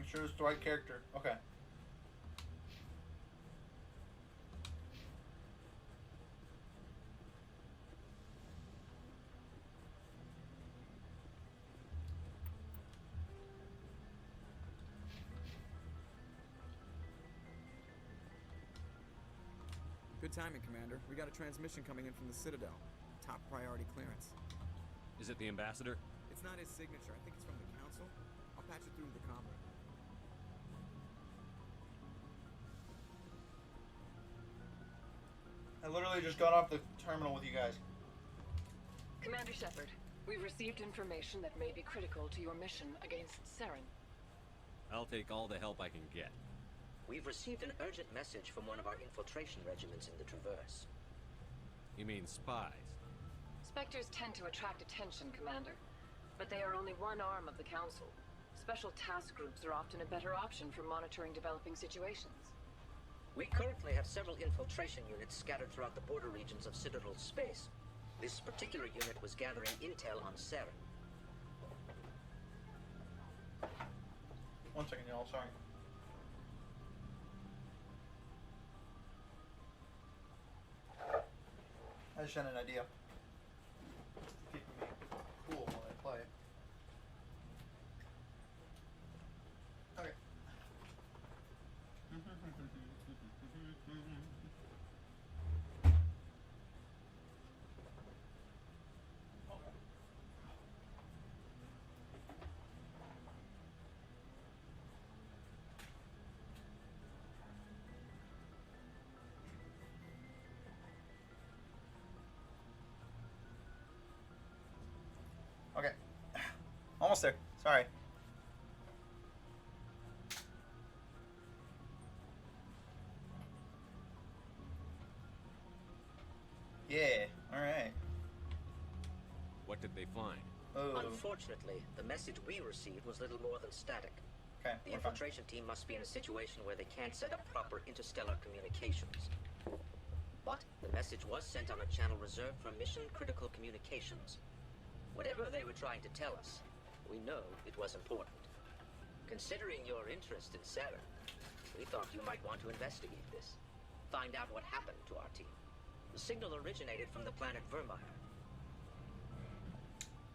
Make sure it's the right character. Okay. Good timing, Commander. We got a transmission coming in from the Citadel. Top priority clearance. Is it the ambassador? It's not his signature. I think it's from the Council. I'll patch it through to the comm room. I literally just got off the terminal with you guys. Commander Shepard, we've received information that may be critical to your mission against Saren. I'll take all the help I can get. We've received an urgent message from one of our infiltration regiments in the Traverse. You mean spies? Spectres tend to attract attention, Commander. But they are only one arm of the Council. Special task groups are often a better option for monitoring developing situations. We currently have several infiltration units scattered throughout the border regions of Citadel space. This particular unit was gathering intel on Saren. 1 second, y'all. Sorry. I just had an idea. Keeping me cool while I play. Okay. Okay. Almost there. Sorry. Yeah. All right. What did they find? Oh. Unfortunately, the message we received was little more than static. Okay. The infiltration team must be in a situation where they can't set up proper interstellar communications. But the message was sent on a channel reserved for mission-critical communications. Whatever they were trying to tell us, we know it was important. Considering your interest in Saren, we thought you might want to investigate this. Find out what happened to our team. The signal originated from the planet Vermeer.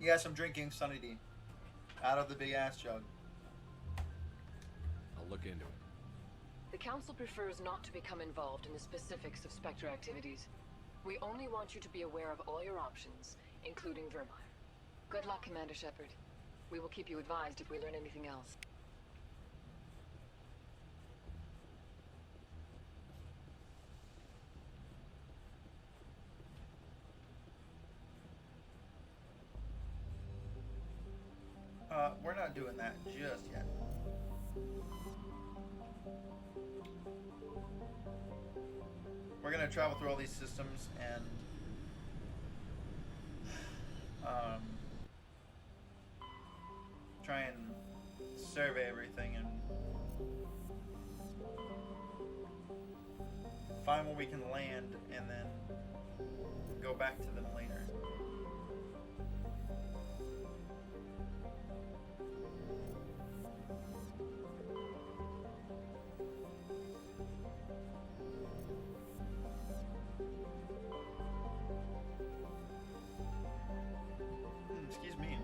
Yes, I'm drinking Sunny D. Out of the big ass jug. I'll look into it. The Council prefers not to become involved in the specifics of Spectre activities. We only want you to be aware of all your options, including Vermeer. Good luck, Commander Shepard. We will keep you advised if we learn anything else. We're not doing that just yet. We're gonna travel through all these systems and try and survey everything and find where we can land and then go back to them later. Excuse me.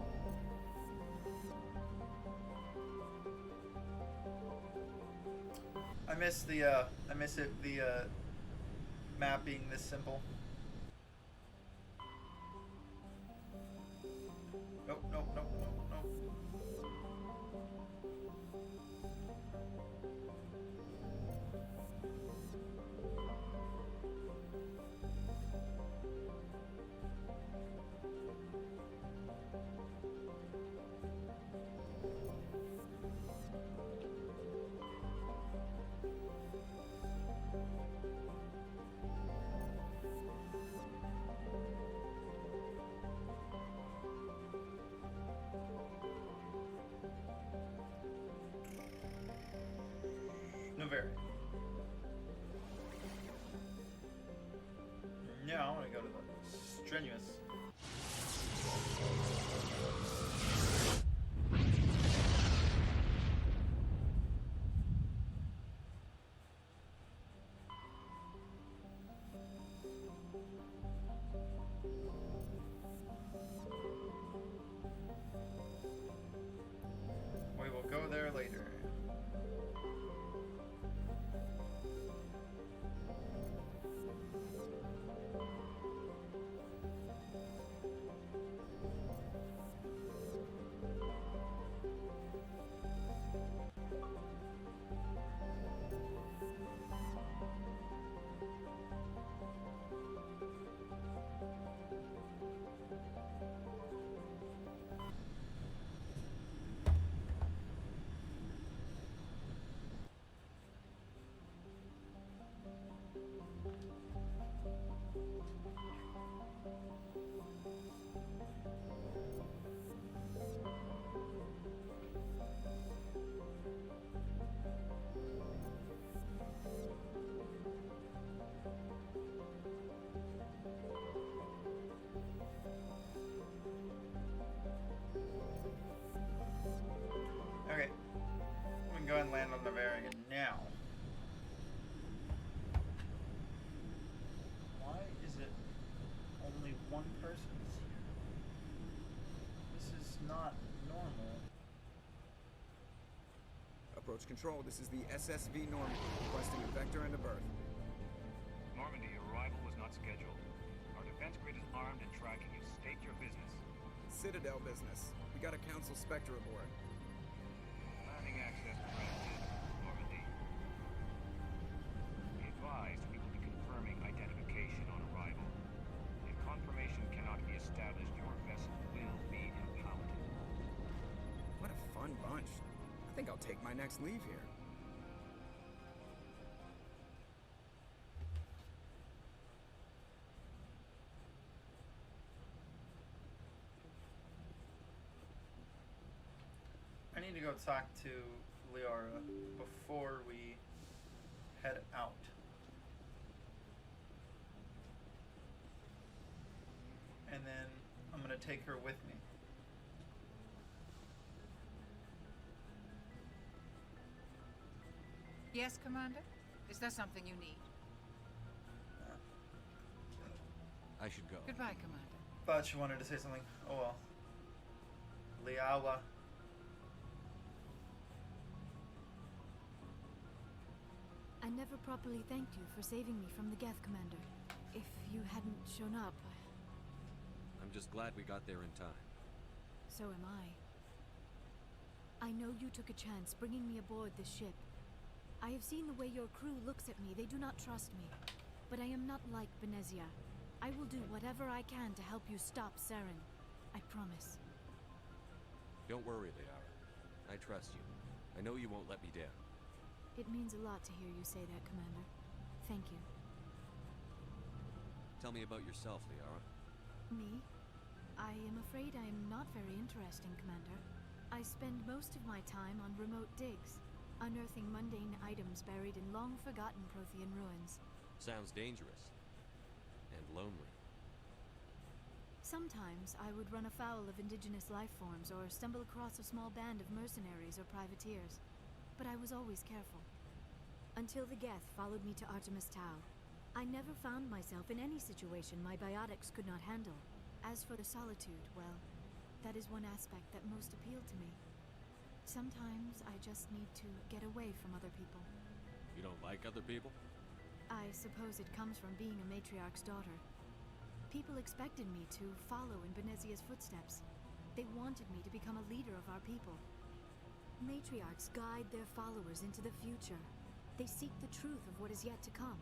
I miss the map being this simple. Nope, nope, nope, nope, nope. No very. Yeah, I want to go to the strenuous. and land on the area now. Why is it only one person's here? This is not normal. Approach control. This is the SSV Normandy, requesting a vector and a berth. Normandy, your arrival was not scheduled. Our defense grid is armed and tracking you. State your business. Citadel business. We got a Council Spectre aboard. Landing access granted, Normandy. Be advised, we will be confirming identification on arrival. If confirmation cannot be established, your vessel will be impounded. What a fun bunch. I think I'll take my next leave here. I need to go talk to Liara before we head out. And then I'm gonna take her with me. Yes, Commander? Is there something you need? I should go. Goodbye, Commander. Thought she wanted to say something. Oh well. Liara. I never properly thanked you for saving me from the Geth, Commander. If you hadn't shown up, I'm just glad we got there in time. so am I. I know you took a chance bringing me aboard this ship. I have seen the way your crew looks at me. They do not trust me. But I am not like Benezia. I will do whatever I can to help you stop Saren. I promise. Don't worry, Liara. I trust you. I know you won't let me down. It means a lot to hear you say that, Commander. Thank you. Tell me about yourself, Liara. Me? I am afraid I am not very interesting, Commander. I spend most of my time on remote digs, unearthing mundane items buried in long-forgotten Prothean ruins. Sounds dangerous. And lonely. Sometimes I would run afoul of indigenous life forms or stumble across a small band of mercenaries or privateers. But I was always careful. Until the Geth followed me to Artemis Tau. I never found myself in any situation my biotics could not handle. As for the solitude, well, that is one aspect that most appealed to me. Sometimes I just need to get away from other people. You don't like other people? I suppose it comes from being a matriarch's daughter. People expected me to follow in Benezia's footsteps. They wanted me to become a leader of our people. Matriarchs guide their followers into the future. They seek the truth of what is yet to come.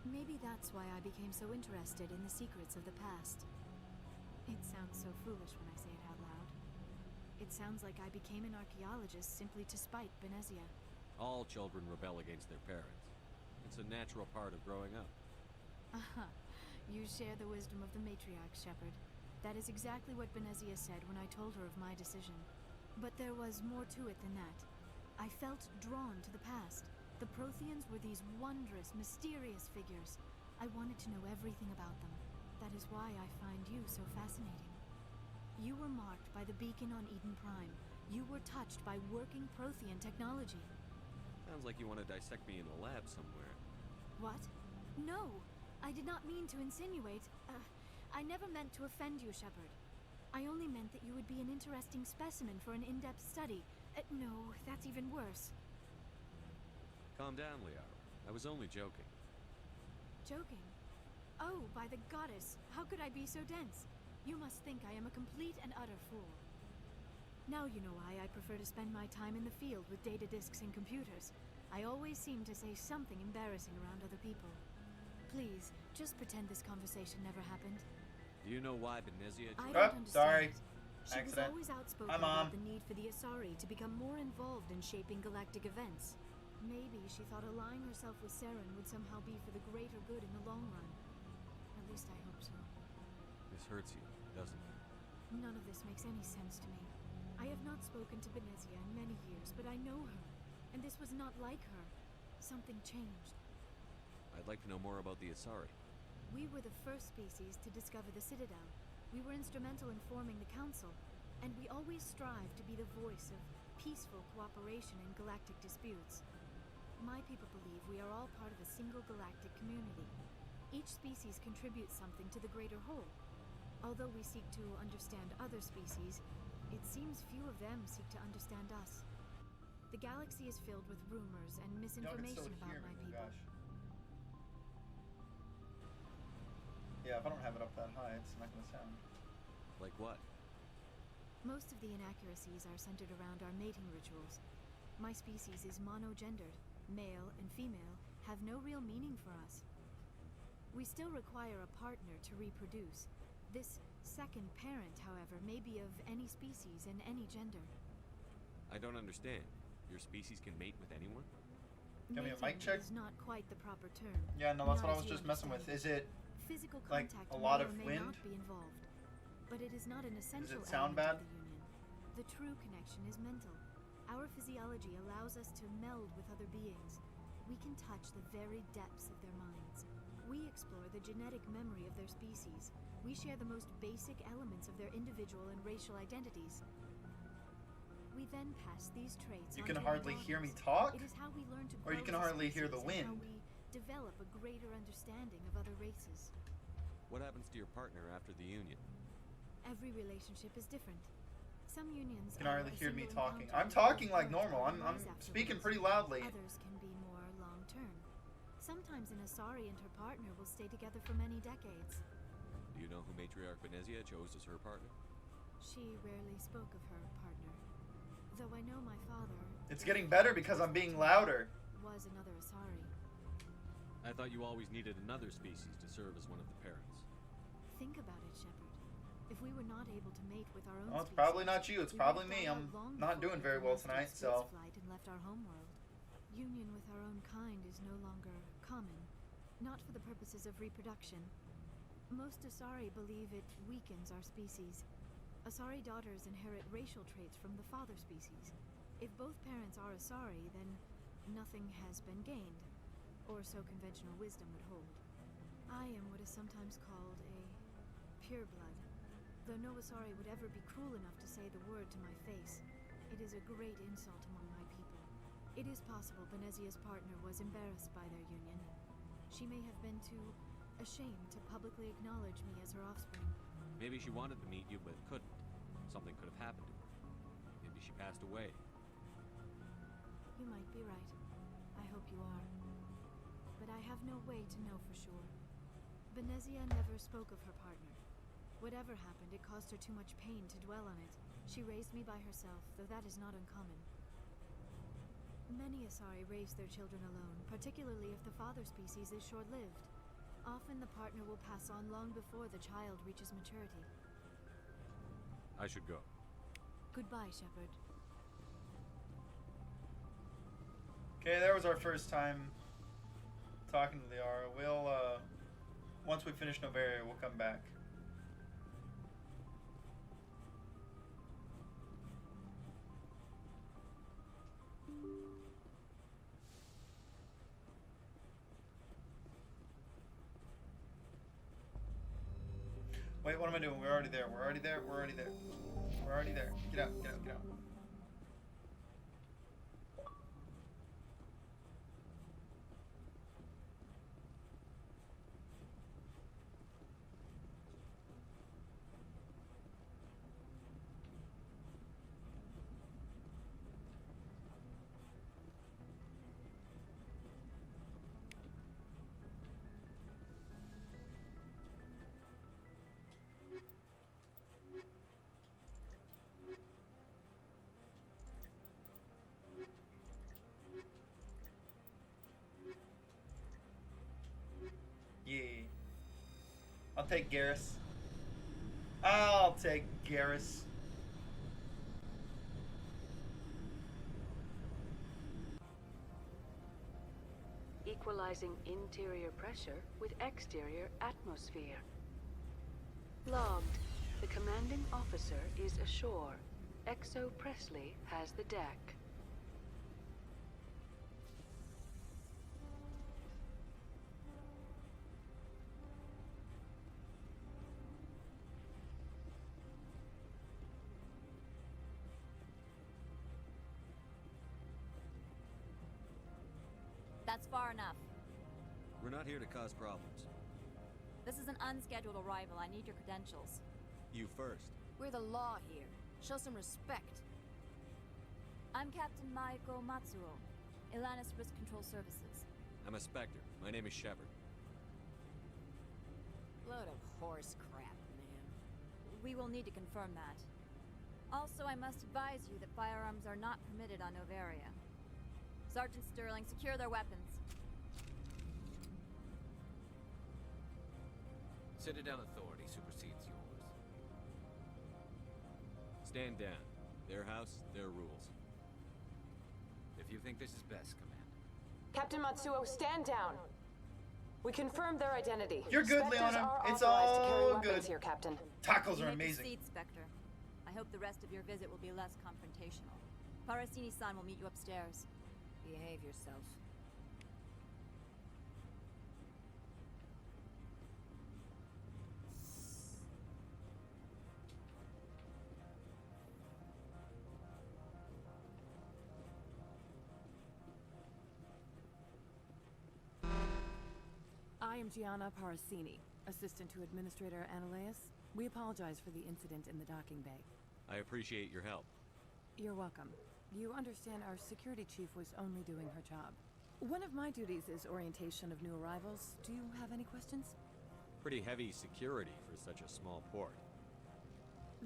Maybe that's why I became so interested in the secrets of the past. It sounds so foolish when I say it out loud. It sounds like I became an archaeologist simply to spite Benezia. All children rebel against their parents. It's a natural part of growing up. Aha. You share the wisdom of the matriarch, Shepard. That is exactly what Benezia said when I told her of my decision. But there was more to it than that. I felt drawn to the past. The Protheans were these wondrous, mysterious figures. I wanted to know everything about them. That is why I find you so fascinating. You were marked by the beacon on Eden Prime. You were touched by working Prothean technology. Sounds like you want to dissect me in a lab somewhere. What? No! I did not mean to insinuate. I never meant to offend you, Shepard. I only meant that you would be an interesting specimen for an in-depth study. No, that's even worse. Calm down, Liara. I was only joking. Joking? Oh, by the goddess, how could I be so dense? You must think I am a complete and utter fool. Now you know why I prefer to spend my time in the field with data disks and computers. I always seem to say something embarrassing around other people. Please, just pretend this conversation never happened. Do you know why Benezia... I don't understand. Sorry. It. She Accident. was always outspoken Hi, Mom. about the need for the Asari to become more involved in shaping galactic events. Maybe she thought allying herself with Saren would somehow be for the greater good in the long run. At least I hope so. This hurts you, doesn't it? None of this makes any sense to me. I have not spoken to Benezia in many years, but I know her. And this was not like her. Something changed. I'd like to know more about the Asari. We were the first species to discover the Citadel. We were instrumental in forming the Council, and we always strive to be the voice of peaceful cooperation in galactic disputes. My people believe we are all part of a single galactic community. Each species contributes something to the greater whole. Although we seek to understand other species, it seems few of them seek to understand us. The galaxy is filled with rumors and misinformation about my people. Gosh. Yeah, if I don't have it up that high, it's not going to sound. Like what? Most of the inaccuracies are centered around our mating rituals. My species is monogendered. Male and female have no real meaning for us. We still require a partner to reproduce. This second parent, however, may be of any species and any gender. I don't understand. Your species can mate with anyone? Give me a mic check. Is not quite the proper term. Yeah, no, that's Not what I as was you just messing with. understand. Is it Physical like contact a lot may of or may wind? not be involved, but it is not an essential it sound element bad? of the union. The true connection is mental. Our physiology allows us to meld with other beings. We can touch the very depths of their minds. We explore the genetic memory of their species. We share the most basic elements of their individual and racial identities. We then pass these traits You on can to our hardly hear me daughters. talk? It is how we learn to Or you grow can as a hardly hear the species and how wind? we develop a greater understanding of other races. What happens to your partner after the union? Every relationship is different. Some unions You can are hardly a hear me single talking. encounter I'm talking like with normal. I'm memories speaking afterwards. pretty loudly. Others can be more long-term. Sometimes an Asari and her partner will stay together for many decades. Do you know who Matriarch Benezia chose as her partner? She rarely spoke of her partner. Though I know my father... It's getting better because I'm being louder. ...was another Asari. I thought you always needed another species to serve as one of the parents. Think about it, Shepard. If we were not able to mate with our own Well, it's species, probably not you. It's we probably would me. die out I'm long not before doing we very well mastered tonight, space so... flight and left our homeworld. Union with our own kind is no longer common. Not for the purposes of reproduction. Most Asari believe it weakens our species. Asari daughters inherit racial traits from the father species. If both parents are Asari, then nothing has been gained. Or so conventional wisdom would hold. I am what is sometimes called a pureblood. Though no Asari would ever be cruel enough to say the word to my face, it is a great insult among my people. It is possible Benezia's partner was embarrassed by their union. She may have been too ashamed to publicly acknowledge me as her offspring. Maybe she wanted to meet you, but couldn't. Something could have happened to her. Maybe she passed away. You might be right. I hope you are. But I have no way to know for sure. Benezia never spoke of her partner. Whatever happened, it caused her too much pain to dwell on it. She raised me by herself, though that is not uncommon. Many Asari raise their children alone, particularly if the father species is short-lived. Often the partner will pass on long before the child reaches maturity. I should go. Goodbye, Shepard. Okay, that was our first time talking to the Liara. We'll, once we finish Novaria, we'll come back. Wait, what am I doing? We're already there. We're already there. We're already there. We're already there. Get out, get out, get out. Yeah. I'll take Garrus. I'll take Garrus. Equalizing interior pressure with exterior atmosphere. Logged. The commanding officer is ashore. Exo Presley has the deck. far enough. We're not here to cause problems. This is an unscheduled arrival. I need your credentials. You first. We're the law here. Show some respect. I'm Captain Maiko Matsuo, Ilanis Risk Control Services. I'm a Spectre. My name is Shepard. Load of horse crap, man. We will need to confirm that. Also, I must advise you that firearms are not permitted on Novaria. Sergeant Sterling, secure their weapons. Citadel authority supersedes yours. Stand down. Their house, their rules. If you think this is best, Commander. Captain Matsuo, stand down. We confirmed their identity. You're good, Spectres Leona. are It's authorized to carry all weapons good. here, Captain. Tacos You are may amazing. proceed, Spectre. I hope the rest of your visit will be less confrontational. Parasini-san will meet you upstairs. Behave yourself. I am Gianna Parasini, assistant to Administrator Ananias. We apologize for the incident in the docking bay. I appreciate your help. You're welcome. You understand our security chief was only doing her job. One of my duties is orientation of new arrivals. Do you have any questions? Pretty heavy security for such a small port.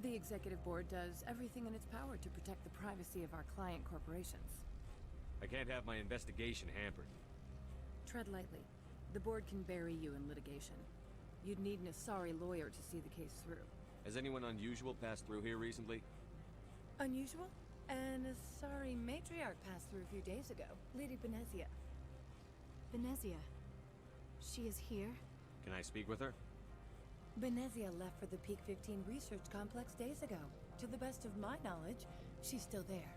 The executive board does everything in its power to protect the privacy of our client corporations. I can't have my investigation hampered. Tread lightly. The board can bury you in litigation. You'd need an Asari lawyer to see the case through. Has anyone unusual passed through here recently? Unusual? An Asari matriarch passed through a few days ago. Lady Benezia. Benezia. She is here? Can I speak with her? Benezia left for the Peak 15 research complex days ago. To the best of my knowledge, she's still there.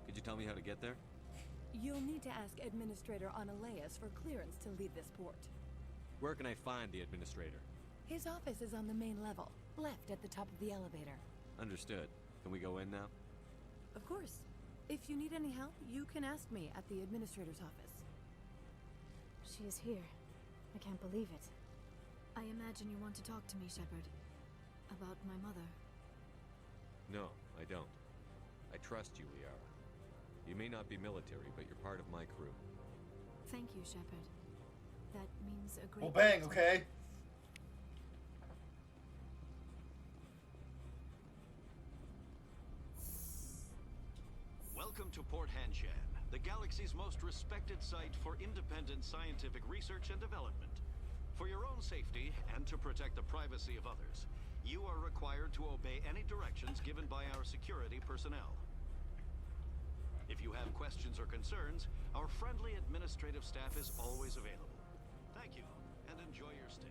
Could you tell me how to get there? You'll need to ask Administrator Ananias for clearance to leave this port. Where can I find the Administrator? His office is on the main level, left at the top of the elevator. Understood. Can we go in now? Of course. If you need any help, you can ask me at the Administrator's office. She is here. I can't believe it. I imagine you want to talk to me, Shepard. About my mother. No, I don't. I trust you, Liara. You may not be military, but you're part of my crew. Thank you, Shepard. That means a great Well, bang, deal to me. okay? Welcome to Port Hanshan, the galaxy's most respected site for independent scientific research and development. For your own safety and to protect the privacy of others, you are required to obey any directions given by our security personnel. If you have questions or concerns, our friendly administrative staff is always available. Thank you, and enjoy your stay.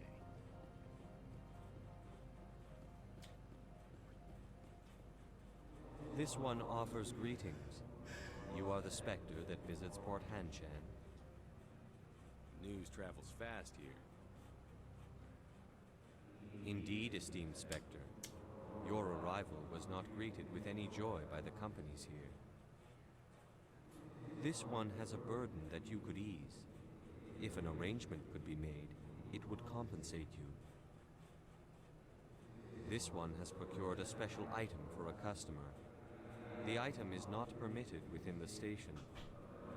This one offers greetings. You are the Spectre that visits Port Hanshan. News travels fast here. Indeed, esteemed Spectre. Your arrival was not greeted with any joy by the companies here. This one has a burden that you could ease. If an arrangement could be made, it would compensate you. This one has procured a special item for a customer. The item is not permitted within the station,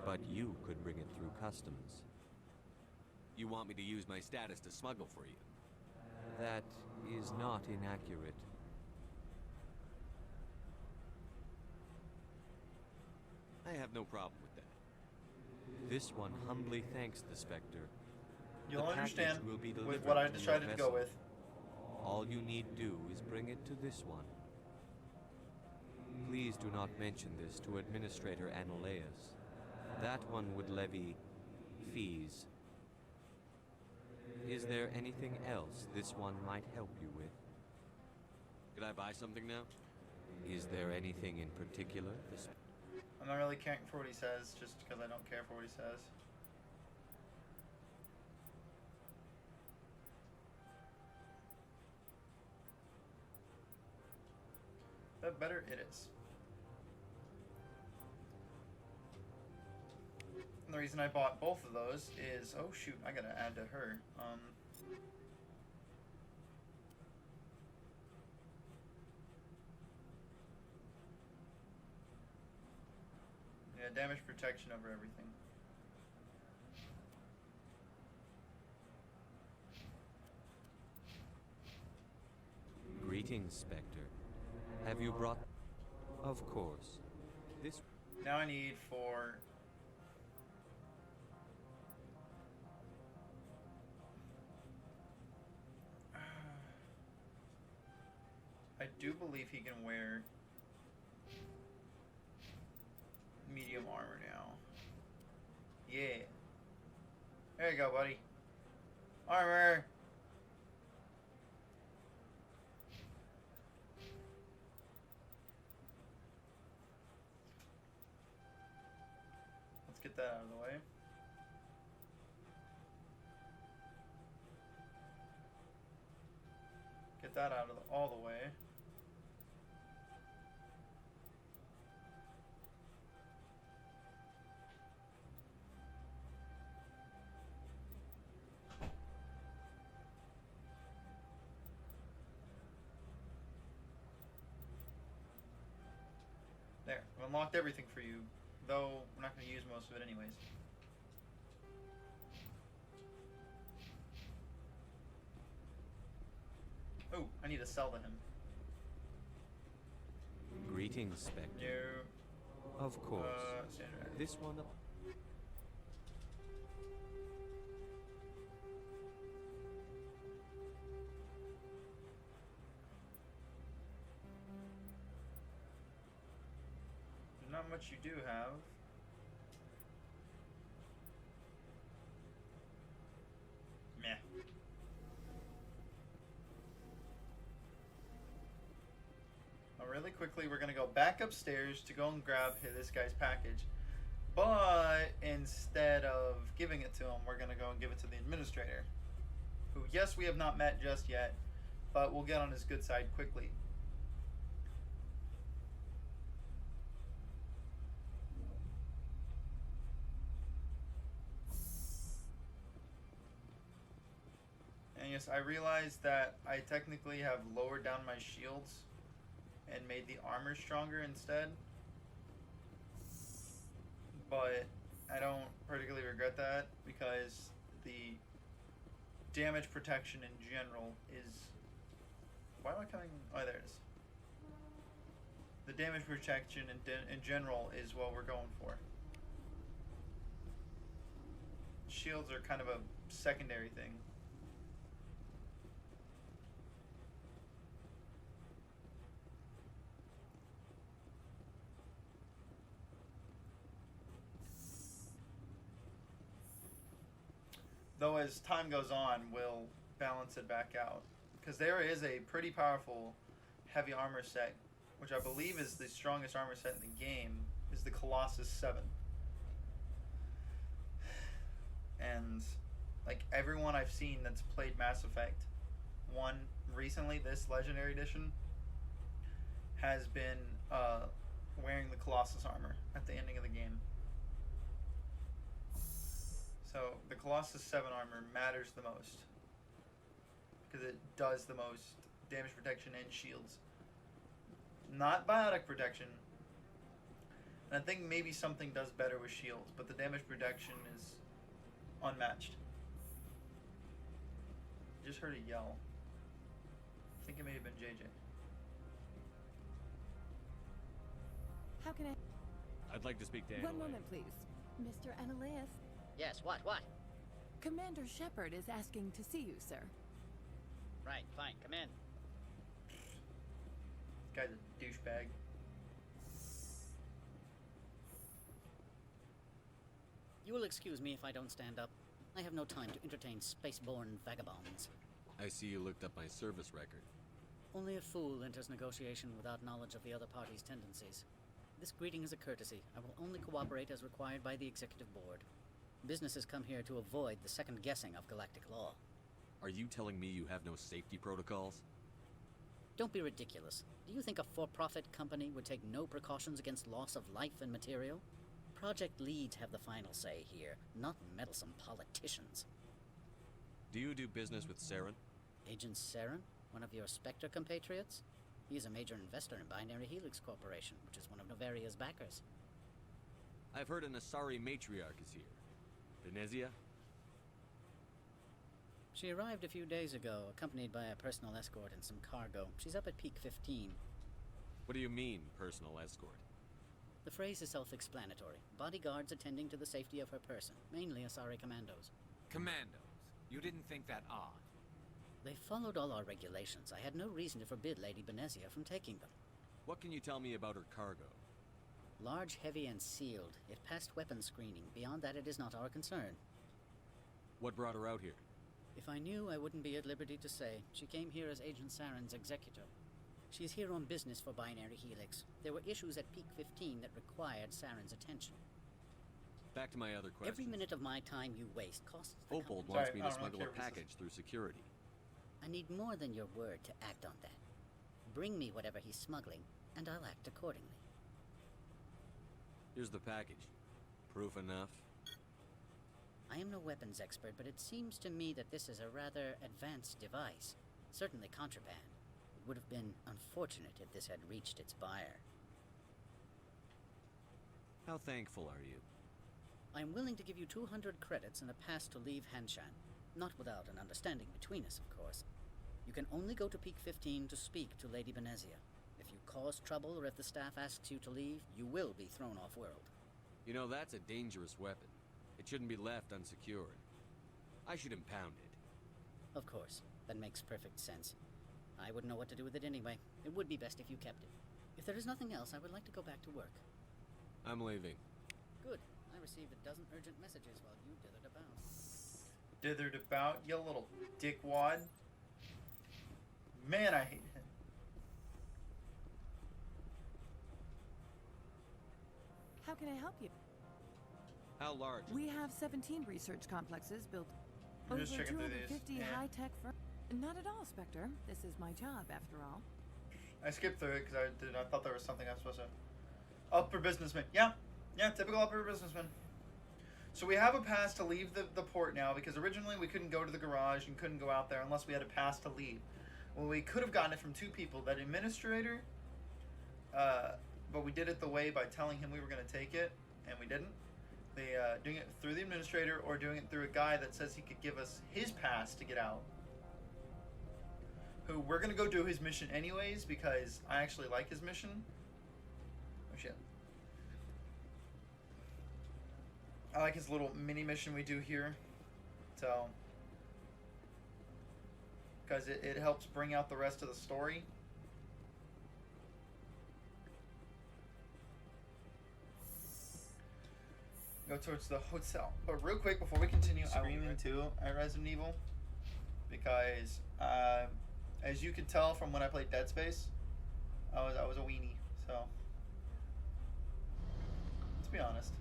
but you could bring it through customs. You want me to use my status to smuggle for you? That is not inaccurate. I have no problem with that. This one humbly thanks the Spectre. You'll The understand package will be with delivered what I to your decided to go vessel. with. All you need do is bring it to this one. Please do not mention this to Administrator Ananias. That one would levy fees. Is there anything else this one might help you with? Could I buy something now? Is there anything in particular this... I'm not really caring for what he says, just because I don't care for what he says. That better it is. the reason I bought both of those is, oh shoot, I gotta add to her. Yeah, damage protection over everything. Greetings, Spectre. Have you brought... Of course. This... Now I need for... I do believe he can wear medium armor now. Yeah. There you go, buddy. Armor! Let's get that out of the way. Get that out of all the way. There, I've unlocked everything for you, though we're not going to use most of it anyways. Oh, I need to sell to him. Greetings, Spectre. No. Of course. This one... There's not much you do have. Meh. Now really quickly, we're going to go back upstairs to go and grab this guy's package. But instead of giving it to him, we're going to go and give it to the administrator. Who, yes, we have not met just yet, but we'll get on his good side quickly. And yes, I realized that I technically have lowered down my shields and made the armor stronger instead. But I don't particularly regret that because the damage protection in general is... Why am I coming... Oh, there it is. The damage protection in general is what we're going for. Shields are kind of a secondary thing. Though as time goes on, we'll balance it back out. Because there is a pretty powerful heavy armor set, which I believe is the strongest armor set in the game, is the Colossus 7. And like everyone I've seen that's played Mass Effect 1 recently, this Legendary Edition, has been wearing the Colossus armor at the ending of the game. So the Colossus 7 armor matters the most because it does the most damage protection and shields. Not biotic protection. And I think maybe something does better with shields, but the damage protection is unmatched. Just heard a yell. I think it may have been JJ. How can I... I'd like to speak to One moment, please. Mr. Annaleus. Yes, what? Commander Shepard is asking to see you, sir. Right, fine, come in. This guy's a douchebag. You will excuse me if I don't stand up. I have no time to entertain spaceborne vagabonds. I see you looked up my service record. Only a fool enters negotiation without knowledge of the other party's tendencies. This greeting is a courtesy. I will only cooperate as required by the Executive Board. Businesses come here to avoid the second guessing of galactic law. Are you telling me you have no safety protocols? Don't be ridiculous. Do you think a for-profit company would take no precautions against loss of life and material? project leads have the final say here, not meddlesome politicians. Do you do business with Saren? Agent Saren? One of your Spectre compatriots? He is a major investor in Binary Helix Corporation, which is one of Novaria's backers. I've heard an Asari matriarch is here. Venezia? She arrived a few days ago, accompanied by a personal escort and some cargo. She's up at Peak 15. What do you mean, personal escort? The phrase is self-explanatory. Bodyguards attending to the safety of her person, mainly Asari commandos. Commandos? You didn't think that odd? They followed all our regulations. I had no reason to forbid Lady Benezia from taking them. What can you tell me about her cargo? Large, heavy, and sealed. It passed weapons screening. Beyond that, it is not our concern. What brought her out here? If I knew, I wouldn't be at liberty to say. She came here as Agent Saren's executor. She's here on business for Binary Helix. There were issues at Peak 15 that required Saren's attention. Back to my other question. Every minute of my time you waste costs the Opold company. wants me to smuggle a package through security. I need more than your word to act on that. Bring me whatever he's smuggling, and I'll act accordingly. Here's the package. Proof enough? I am no weapons expert, but it seems to me that this is a rather advanced device. Certainly contraband. It would have been unfortunate if this had reached its buyer. How thankful are you? I am willing to give you 200 credits and a pass to leave Hanshan. Not without an understanding between us, of course. You can only go to Peak 15 to speak to Lady Benezia. If you cause trouble or if the staff asks you to leave, you will be thrown off-world. You know, that's a dangerous weapon. It shouldn't be left unsecured. I should impound it. Of course. That makes perfect sense. I wouldn't know what to do with it anyway. It would be best if you kept it. If there is nothing else, I would like to go back to work. I'm leaving. Good. I received a dozen urgent messages while you dithered about. Dithered about, you little dickwad. Man, I hate him. How can I help you? How large? We have 17 research complexes built I'm over just checking through these. 250 Yeah. high-tech firms. Not at all, Spectre. This is my job, after all. I skipped through it because I thought there was something I was supposed to. Upper businessman. Yeah, typical upper businessman. So we have a pass to leave the port now because originally we couldn't go to the garage and couldn't go out there unless we had a pass to leave. Well, we could have gotten it from two people, that administrator, but we did it the way by telling him we were going to take it, and we didn't. Doing it through the administrator or doing it through a guy that says he could give us his pass to get out. Who we're going to go do his mission anyways because I actually like his mission. Oh shit. I like his little mini mission we do here. So, because it helps bring out the rest of the story. Go towards the hotel. But real quick before we continue, I went into Resident Evil because as you can tell from when I played Dead Space, I was a weenie. So let's be honest.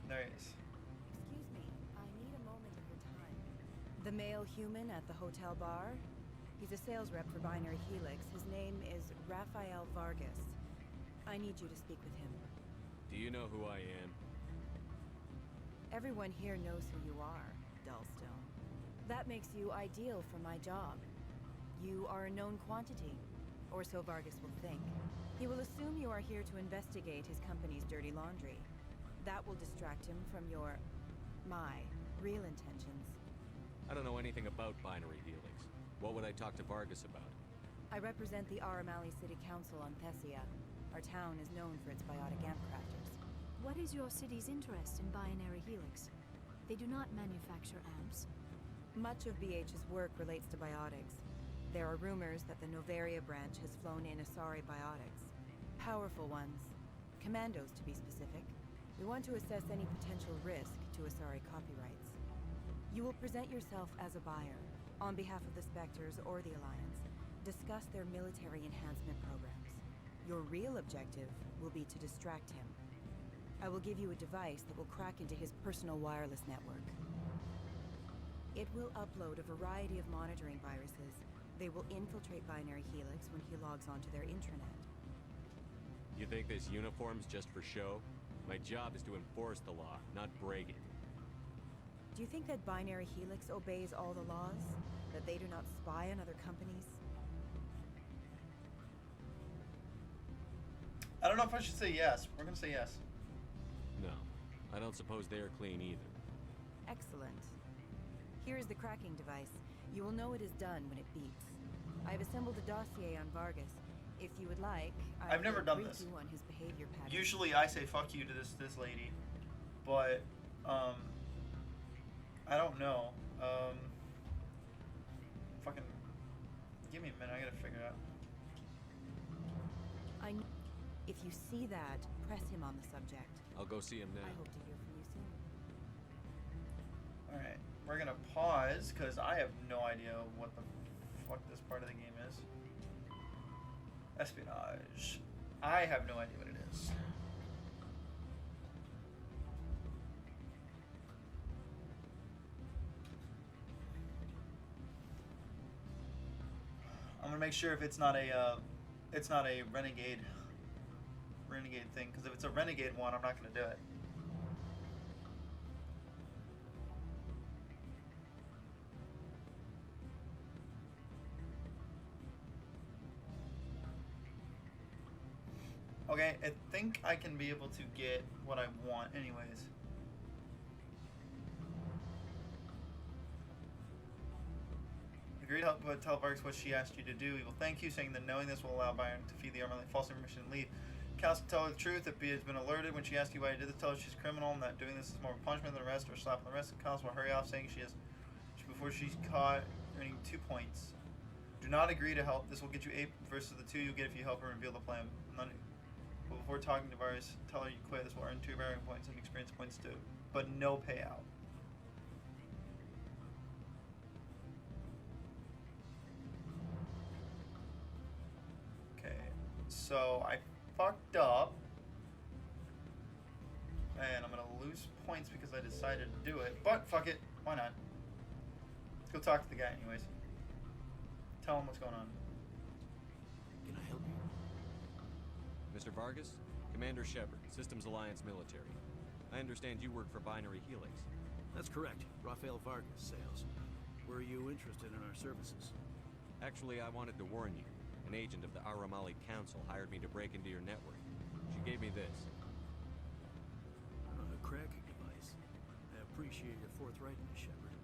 There he is. Excuse me, I need a moment of your time. The male human at the hotel bar? He's a sales rep for Binary Helix. His name is Raphael Vargas. I need you to speak with him. Do you know who I am? Everyone here knows who you are, Dullstone. That makes you ideal for my job. You are a known quantity, or so Vargas will think. He will assume you are here to investigate his company's dirty laundry. That will distract him from my real intentions. I don't know anything about Binary Helix. What would I talk to Vargas about? I represent the Aramali City Council on Thessia. Our town is known for its biotic amp crafters. What is your city's interest in Binary Helix? They do not manufacture amps. Much of BH's work relates to biotics. There are rumors that the Novaria branch has flown in Asari biotics. Powerful ones. Commandos, to be specific. We want to assess any potential risk to Asari copyrights. You will present yourself as a buyer, on behalf of the Spectres or the Alliance. Discuss their military enhancement programs. Your real objective will be to distract him. I will give you a device that will crack into his personal wireless network. It will upload a variety of monitoring viruses, They will infiltrate Binary Helix when he logs onto their intranet. You think this uniform's just for show? My job is to enforce the law, not break it. Do you think that Binary Helix obeys all the laws? That they do not spy on other companies? I don't know if I should say yes. We're gonna say yes. No, I don't suppose they're clean either. Excellent. Here is the cracking device. You will know it is done when it beeps. I have assembled a dossier on Vargas. If you would like, I've never will done brief this. you on his behavior patterns. Usually I say fuck you to this lady, but I don't know. Fucking give me a minute. I gotta figure it out. If you see that, press him on the subject. I'll go see him now. I hope to hear from you soon. All right, we're gonna pause because I have no idea what the fuck this part of the game is. Espionage. I have no idea what it is. I'm gonna make sure if it's not a renegade thing, because if it's a renegade one, I'm not gonna do it. Okay, I think I can be able to get what I want anyways. Agree to help tell Vargas what she asked you to do. He will thank you, saying that knowing this will allow Byron to feed the armor like false information and leave. Counsel tell her the truth. If B has been alerted when she asked you why you did this, tell her she's criminal and that doing this is more of a punishment than arrest or slap on the wrist. Counsel will hurry off, saying before she's caught, earning 2 points. Do not agree to help. This will get you 8 versus the 2 you get if you help her reveal the plan. But before talking to Vargas, tell her you quit. This will earn 2 bearing points and experience points too, but no payout. Okay, so I fucked up, and I'm gonna lose points because I decided to do it. But fuck it, why not? Let's go talk to the guy anyways. Tell him what's going on. Can I help you? Mr. Vargas? Commander Shepard, Systems Alliance Military. I understand you work for Binary Helix. That's correct. Rafael Vargas, sales. Were you interested in our services? Actually, I wanted to warn you. An agent of the Aramali Council hired me to break into your network. She gave me this. A cracking device. I appreciate your forthrightness, Shepard.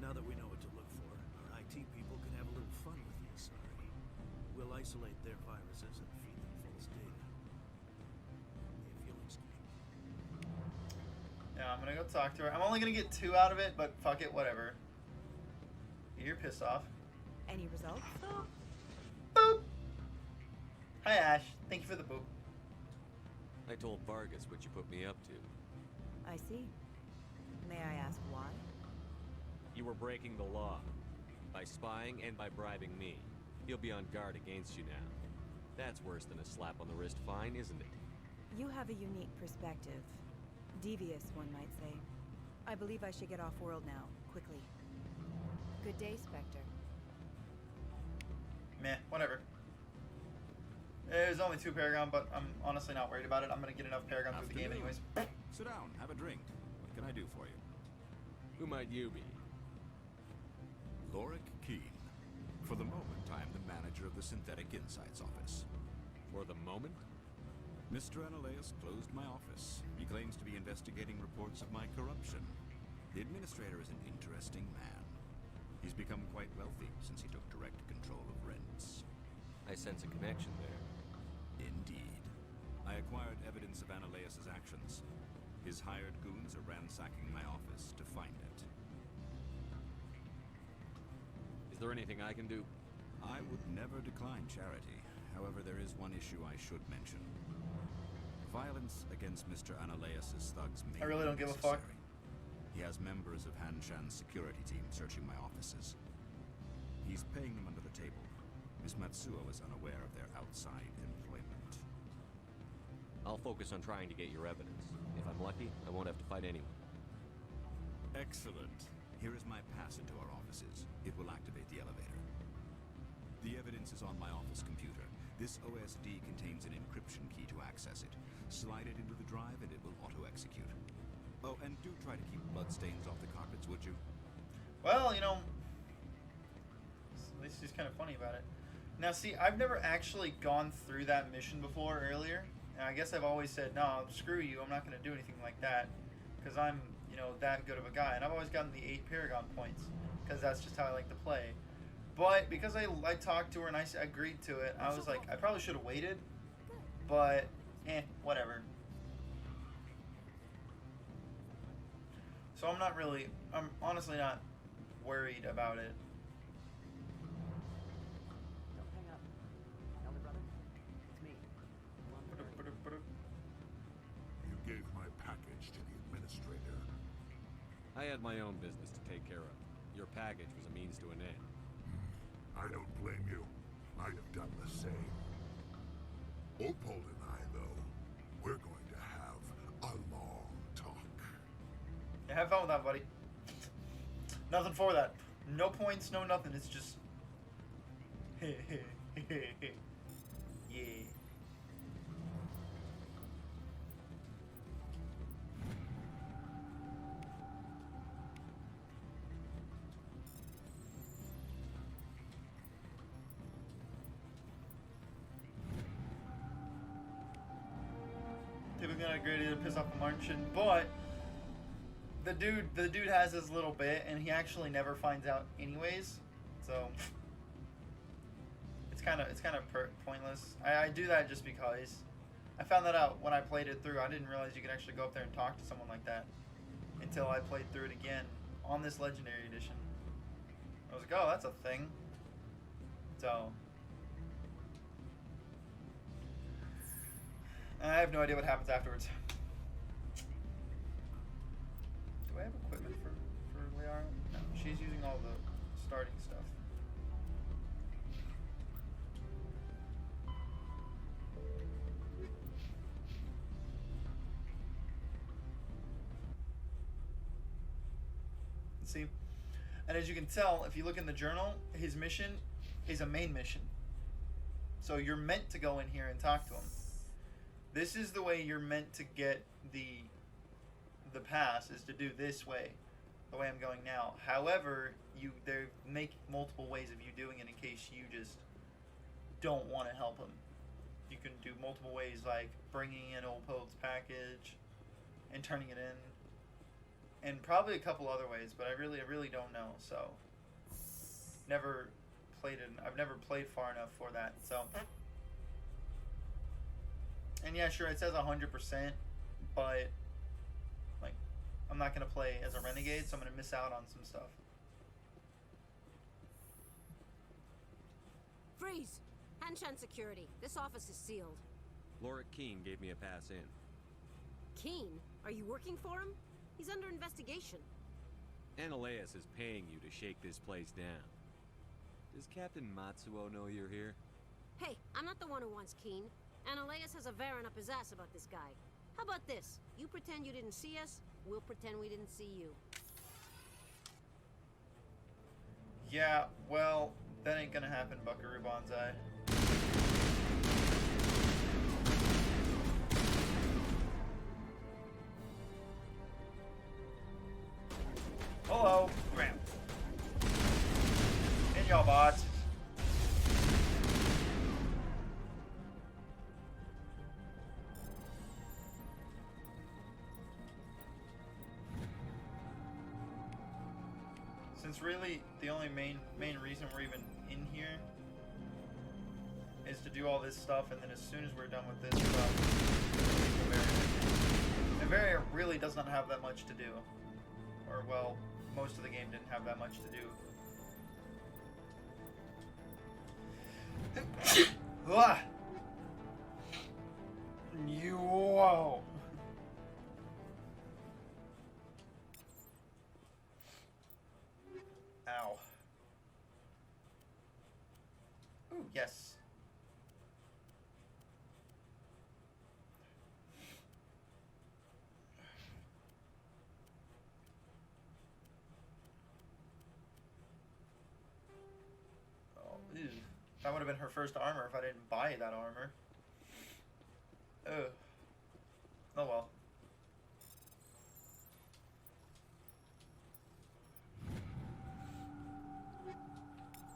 Now that we know what to look for, our IT people can have a little fun with the Asari. We'll isolate their viruses and feed them false data. If you'll excuse me. Yeah, I'm gonna go talk to her. I'm only gonna get 2 out of it, but fuck it, whatever. You're pissed off. Any results? Boop! Hi, Ash. Thank you for the boop. I told Vargas what you put me up to. I see. May I ask why? You were breaking the law. By spying and by bribing me. He'll be on guard against you now. That's worse than a slap on the wrist fine, isn't it? You have a unique perspective. Devious, one might say. I believe I should get off-world now, quickly. Good day, Spectre. Meh, whatever. There's only 2 Paragon, but I'm honestly not worried about it. I'm gonna get enough Paragon through the game anyways. Sit down, have a drink. What can I do for you? Who might you be? Lorik Keen. For the moment, I am the manager of the Synthetic Insights office. For the moment? Mr. Analeus closed my office. He claims to be investigating reports of my corruption. The administrator is an interesting man. He's become quite wealthy since he took direct control of rents. I sense a connection there. Indeed. I acquired evidence of Analeus' actions. His hired goons are ransacking my office to find it. Is there anything I can do? I would never decline charity. However, there is one issue I should mention. Violence against Mr. Analeus' thugs may I really don't be give a fuck. necessary. He has members of Hanshan's security team searching my offices. He's paying them under the table. Miss Matsuo is unaware of their outside employment. I'll focus on trying to get your evidence. If I'm lucky, I won't have to fight anyone. Excellent. Here is my pass into our offices. It will activate the elevator. evidence is on my office computer. This OSD contains an encryption key to access it. Slide it into the drive and it will auto-execute. Oh, and do try to keep bloodstains off the carpets, would you? Well, you know, at least he's kind of funny about it. Now, see, I've never actually gone through that mission before earlier. And I guess I've always said, no, screw you, I'm not going to do anything like that. Because I'm, you know, that good of a guy. And I've always gotten the 8 Paragon points. Because that's just how I like to play. But because I talked to her and I agreed to it, I was like, I probably should have waited. But, whatever. So I'm honestly not worried about it. Don't hang up. Elder brother, it's me. You gave my package to the administrator. I had my own business to take care of. Your package was a means to an end. I don't blame you. I'd have done the same. Opold and I, though, we're going to have a long talk. Yeah, have fun with that, buddy. Nothing for that. No points, no nothing. It's just... yeah. Typically not a great idea to piss off a Martian, but the dude has his little bit, and he actually never finds out anyways. So it's kind of pointless. I do that just because I found that out when I played it through. I didn't realize you could actually go up there and talk to someone like that until I played through it again on this Legendary Edition. I was like, oh, that's a thing. So. I have no idea what happens afterwards. Do I have equipment for Liara? No, she's using all the starting stuff. See? And as you can tell, if you look in the journal, his mission is a main mission. So you're meant to go in here and talk to him. This is the way you're meant to get the pass, is to do this way, the way I'm going now. However, they make multiple ways of you doing it in case you just don't want to help him. You can do multiple ways, like bringing in Opold's package and turning it in, and probably a couple other ways, but I really don't know. So, I've never played far enough for that. So. And yeah, sure, it says 100%, but, like, I'm not going to play as a renegade, so I'm going to miss out on some stuff. Freeze! Hanshan security. This office is sealed. Lorik Keene gave me a pass in. Keene? Are you working for him? He's under investigation. Ananias is paying you to shake this place down. Does Captain Matsuo know you're here? Hey, I'm not the one who wants Keene. Ananias has a Varen up his ass about this guy. How about this? You pretend you didn't see us, we'll pretend we didn't see you. Yeah, well, that ain't gonna happen, Buckaroo Banzai. Hello, Graham. And y'all bots. Since really the only main reason we're even in here is to do all this stuff, and then as soon as we're done with this stuff, Bavaria really does not have that much to do. Or, well, most of the game didn't have that much to do. Ah! Whoa! Ow. Ooh, yes. Oh, ew. That would have been her first armor if I didn't buy that armor. Ugh. Oh well.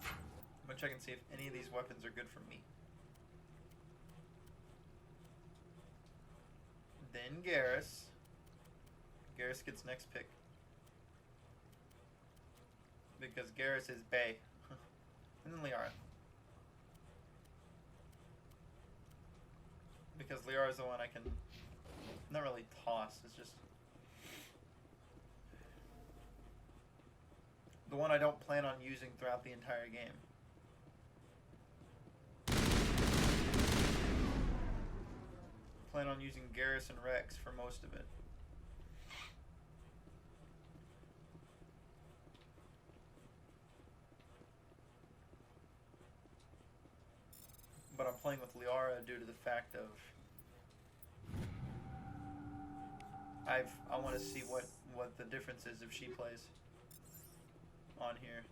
I'm gonna check and see if any of these weapons are good for me. Then Garrus. Garrus gets next pick. Because Garrus is bae. And then Liara. Because Liara is the one I can not really toss, it's just the one I don't plan on using throughout the entire game. Plan on using Garrus and Rex for most of it. But I'm playing with Liara due to the fact of I want to see what the difference is if she plays on here.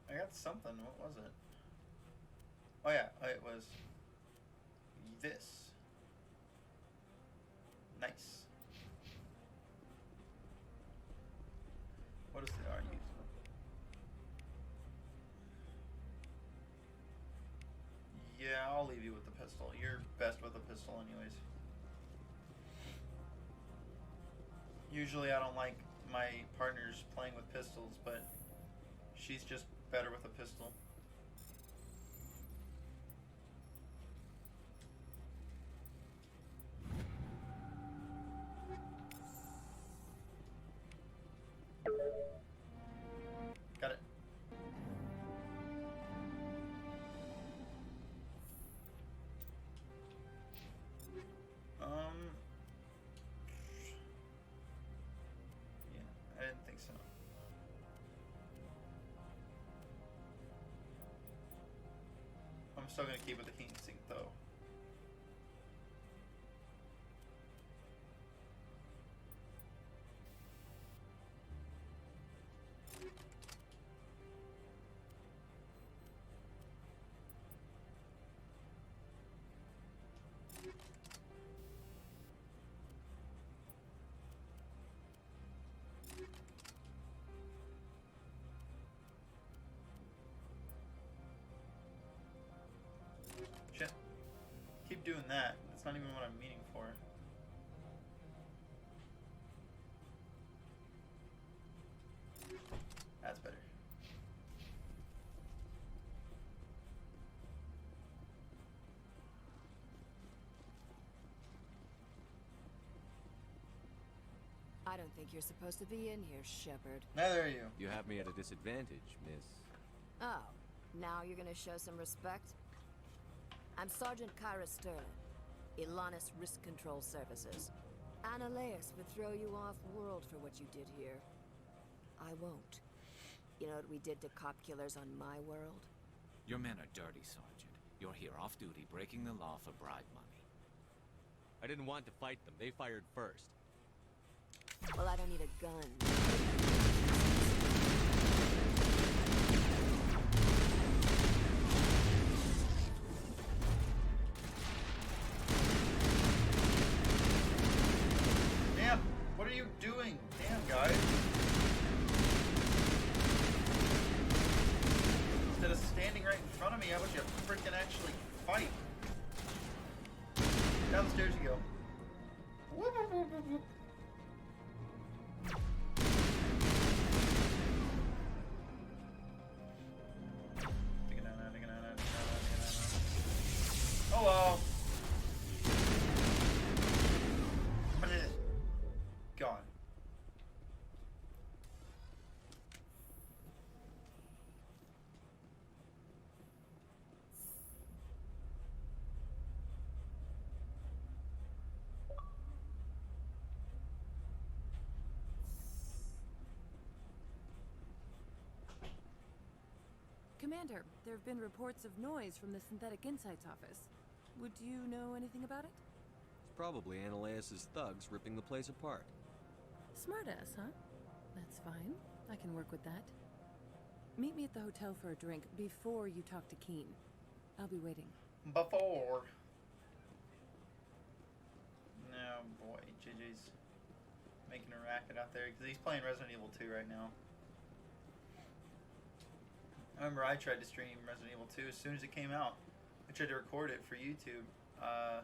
I got something. What was it? Oh yeah, it was this. Nice. What does the R use? Yeah, I'll leave you with the pistol. You're best with a pistol anyways. Usually I don't like my partners playing with pistols, but she's just better with a pistol. Got it. Yeah, I didn't think so. I'm still gonna keep with the heat sink though. Shit. Keep doing that. That's not even what I'm meaning for. That's better. I don't think you're supposed to be in here, Shepard. Neither are you. You have me at a disadvantage, miss. Oh, now you're gonna show some respect? I'm Sergeant Kyra Sterling, Ilanis Risk Control Services. Ananias would throw you off-world for what you did here. I won't. You know what we did to cop killers on my world? Your men are dirty, Sergeant. You're here off-duty, breaking the law for bribe money. I didn't want to fight them. They fired first. Well, I don't need a gun. Damn, what are you doing? Damn, guys. Instead of standing right in front of me, how about you freaking actually fight? Down the stairs you go. Whoop, whoop, whoop, whoop, whoop. Hello. Gone. Commander, there have been reports of noise from the Synthetic Insights office. Would you know anything about it? It's probably Ananias' thugs ripping the place apart. Smartass, huh? That's fine. I can work with that. Meet me at the hotel for a drink before you talk to Keen. I'll be waiting. Before. No, boy, JJ's making a racket out there because he's playing Resident Evil 2 right now. I remember I tried to stream Resident Evil 2 as soon as it came out. I tried to record it for YouTube. I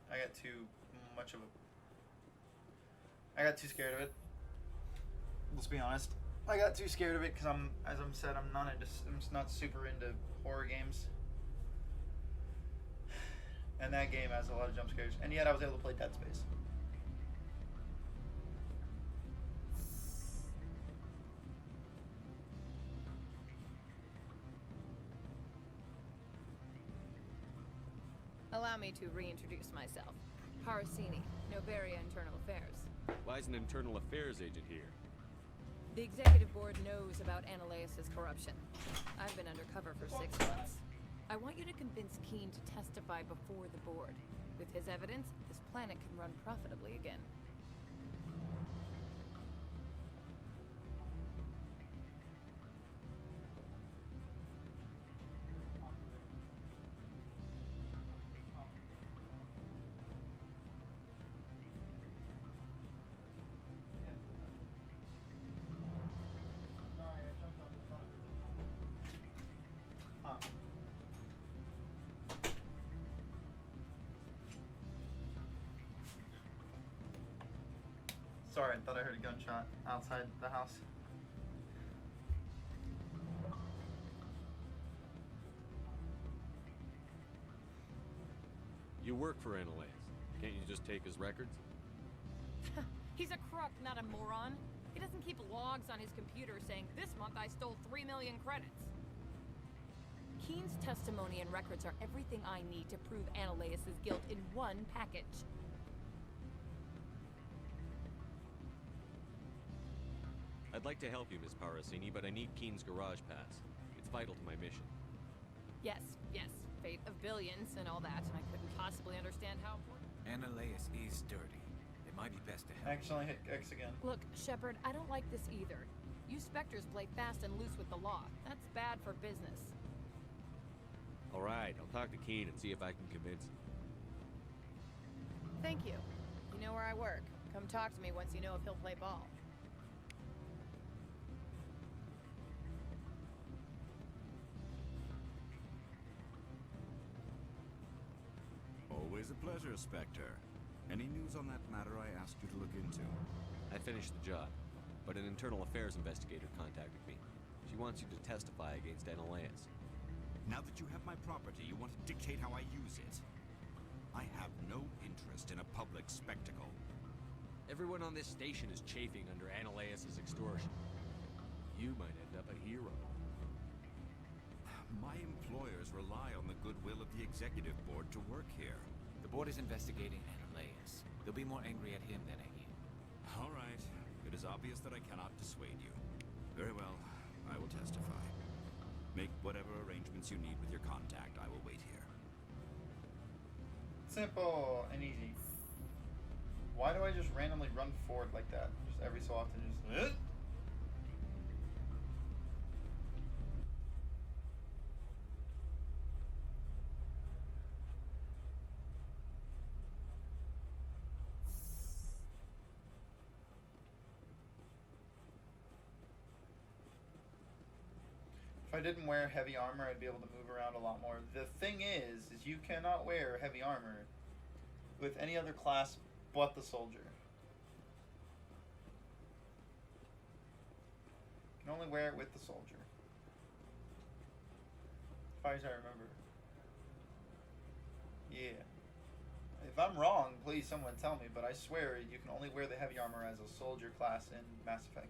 got too much of a... I got too scared of it. Let's be honest. I got too scared of it because as I'm said, I'm just not super into horror games. And that game has a lot of jump scares. And yet I was able to play Dead Space. Allow me to reintroduce myself. Parasini, Novaria Internal Affairs. Why is an internal affairs agent here? The executive board knows about Ananias' corruption. I've been undercover for 6 months. I want you to convince Keen to testify before the board. With his evidence, this planet can run profitably again. Sorry, I thought I heard a gunshot outside the house. You work for Ananias. Can't you just take his records? He's a crook, not a moron. He doesn't keep logs on his computer saying, this month I stole 3 million credits. Keen's testimony and records are everything I need to prove Ananias' guilt in one package. I'd like to help you, Miss Parasini, but I need Keen's garage pass. It's vital to my mission. Yes, fate of billions and all that, and I couldn't possibly understand how important. Ananias is dirty. It might be best to help. Accidentally hit X again. Look, Shepard, I don't like this either. You Spectres play fast and loose with the law. That's bad for business. All right, I'll talk to Keen and see if I can convince him. Thank you. You know where I work. Come talk to me once you know if he'll play ball. Always a pleasure, Spectre. Any news on that matter I asked you to look into? I finished the job, but an internal affairs investigator contacted me. She wants you to testify against Ananias. Now that you have my property, you want to dictate how I use it. I have no interest in a public spectacle. Everyone on this station is chafing under Ananias' extortion. You might end up a hero. My employers rely on the goodwill of the executive board to work here. The board is investigating Ananias. They'll be more angry at him than at you. All right. It is obvious that I cannot dissuade you. Very well. I will testify. Make whatever arrangements you need with your contact. I will wait here. Simple and easy. Why do I just randomly run forward like that? Just every so often, just... If I didn't wear heavy armor, I'd be able to move around a lot more. The thing is you cannot wear heavy armor with any other class but the soldier. You can only wear it with the soldier. As far as I remember. Yeah. If I'm wrong, please someone tell me, but I swear you can only wear the heavy armor as a soldier class in Mass Effect.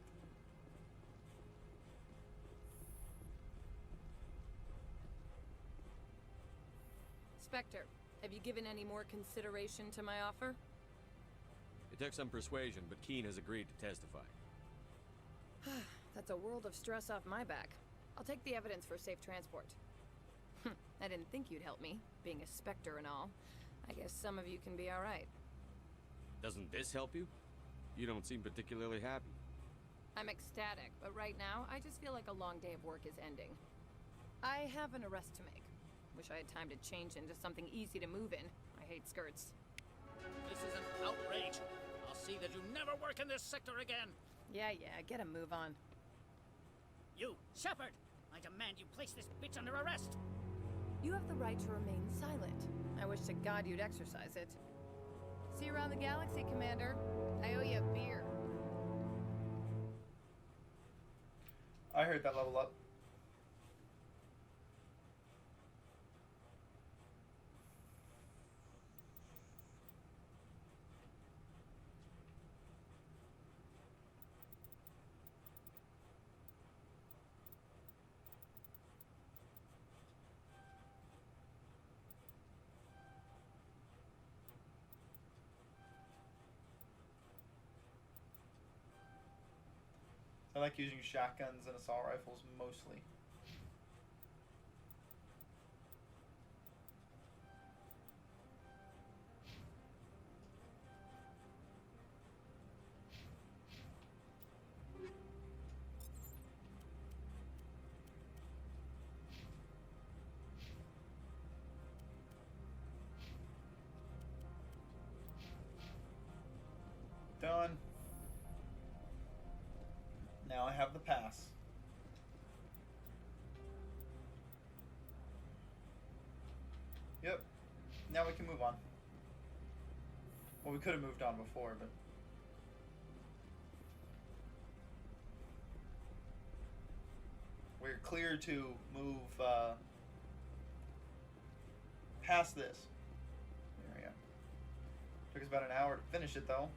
Spectre, have you given any more consideration to my offer? It took some persuasion, but Keen has agreed to testify. That's a world of stress off my back. I'll take the evidence for safe transport. I didn't think you'd help me, being a Spectre and all. I guess some of you can be alright. Doesn't this help you? You don't seem particularly happy. I'm ecstatic, but right now, I just feel like a long day of work is ending. I have an arrest to make. Wish I had time to change into something easy to move in. I hate skirts. This is an outrage. I'll see that you never work in this sector again. Yeah, get a move on. You, Shepard! I demand you place this bitch under arrest! You have the right to remain silent. I wish to God you'd exercise it. See you around the galaxy, Commander. I owe you a beer. I heard that level up. I like using shotguns and assault rifles mostly. Done. Now I have the pass. Yep. Now we can move on. Well, we could have moved on before, but... we're clear to move past this. There we go. Took us about an hour to finish it, though.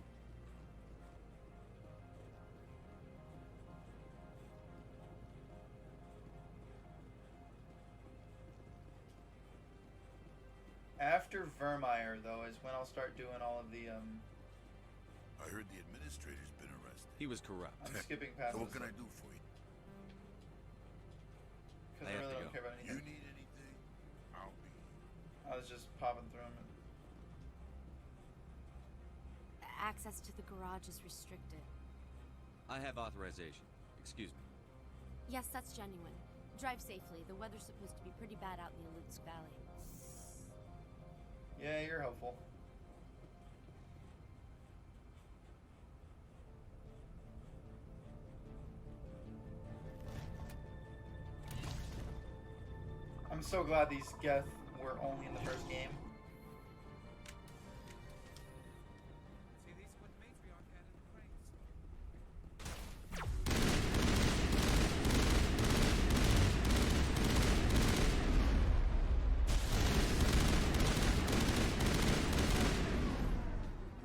After Vermeer, though, is when I'll start doing all of the, I heard the administrator's been arrested. He was corrupt. I'm skipping past So what this can I do for you? because I really don't care about You anything. need anything? I'll be. I was just popping through them. Access to the garage is restricted. I have authorization. Excuse me. Yes, that's genuine. Drive safely. The weather's supposed to be pretty bad out in the Alutsk Valley. Yeah, you're helpful. I'm so glad these Geth were only in the first game. See, these are what the matriarch had in the crates.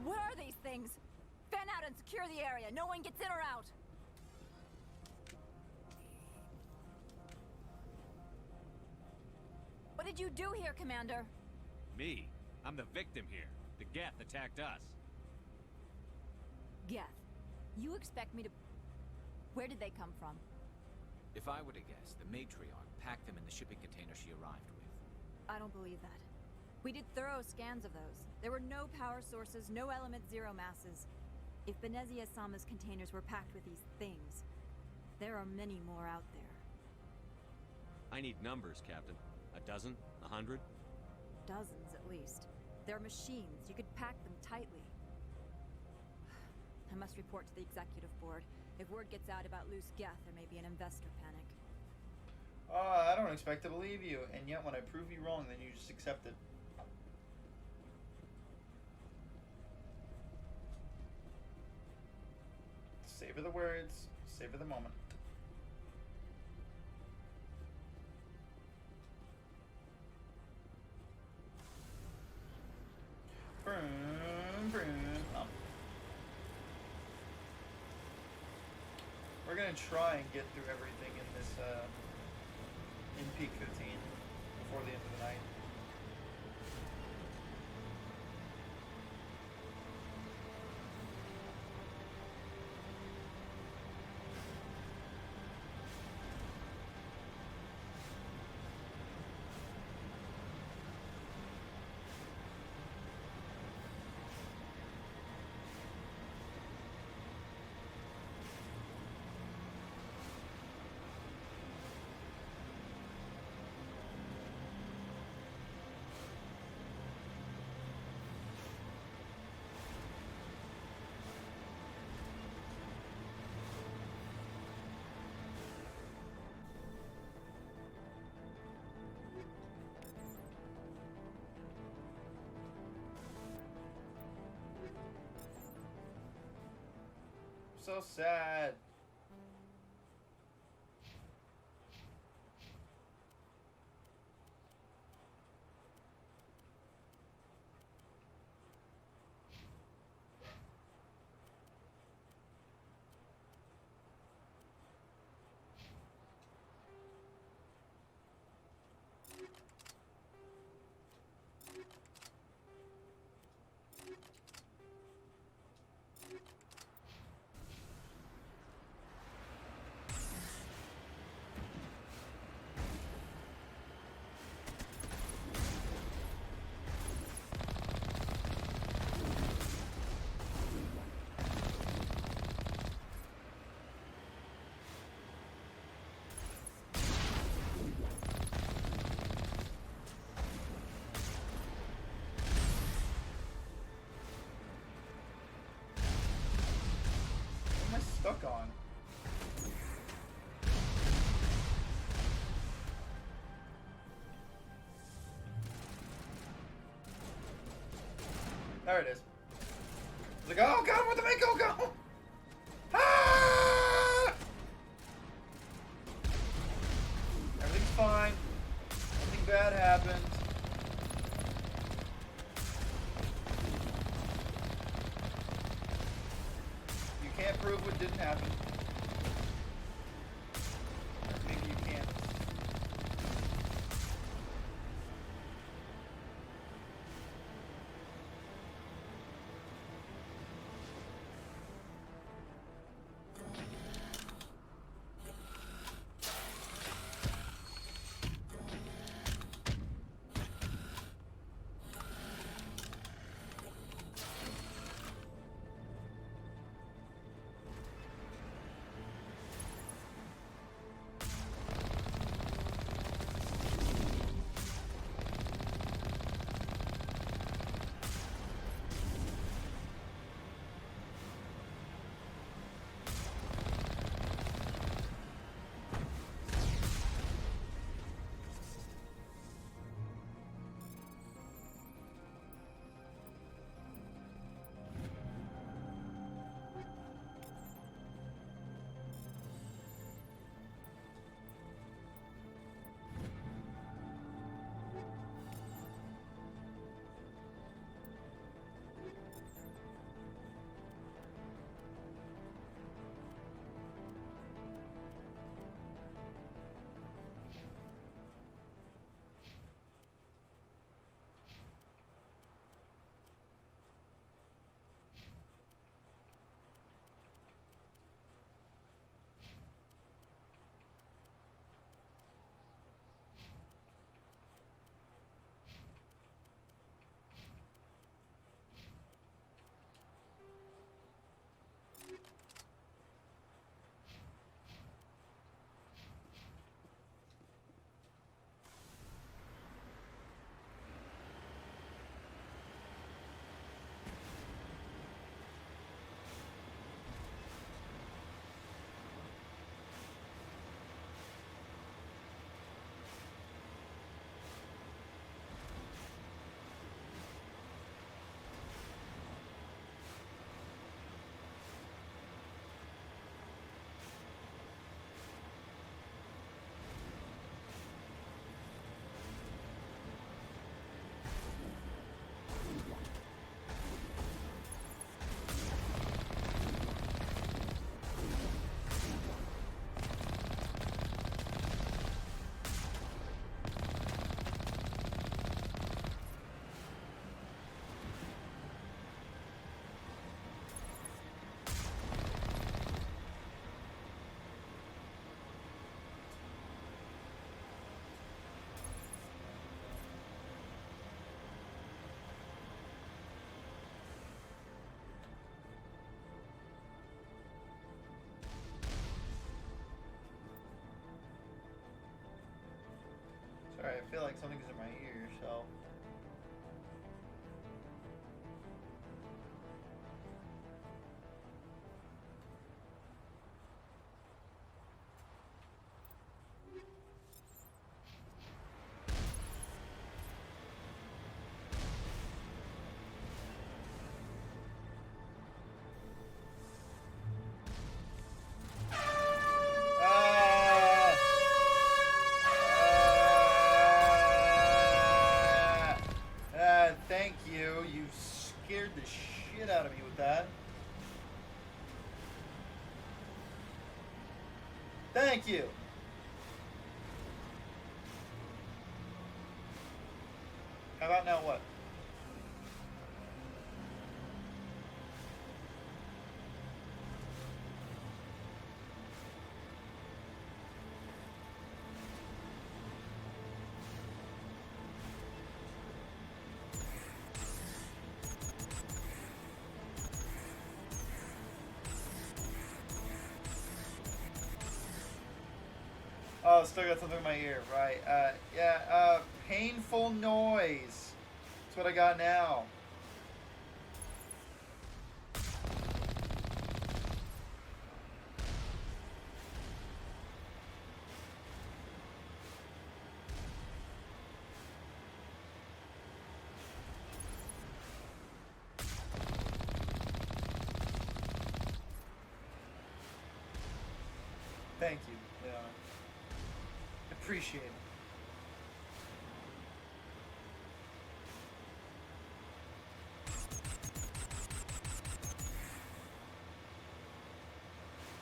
What are these things? Fan out and secure the area. No one gets in or out. What did you do here, Commander? Me? I'm the victim here. The Geth attacked us. Geth, you expect me to... Where did they come from? If I were to guess, the matriarch packed them in the shipping container she arrived with. I don't believe that. We did thorough scans of those. There were no power sources, no element zero masses. If Benezia Sama's containers were packed with these things, there are many more out there. I need numbers, Captain. A dozen? 100? Dozens, at least. They're machines. You could pack them tightly. I must report to the executive board. If word gets out about loose Geth, there may be an investor panic. I don't expect to believe you, and yet when I prove you wrong, then you just accept it. Savor the words, savor the moment. Vroom, vroom. Oh. We're gonna try and get through everything in this, in Peak 15 before the end of the night. so sad. What am I stuck on? There it is. It's like, oh god, where'd the main go? Ah! Everything's fine. Nothing bad happened. You can't prove what didn't happen. Or maybe you can't. Sorry, I feel like something's in my ear, so. scared the shit out of me with that. Thank you. How about now what? Oh, still got something in my ear. Right. Yeah, painful noise. That's what I got now. Thank you, Leona. Appreciate it.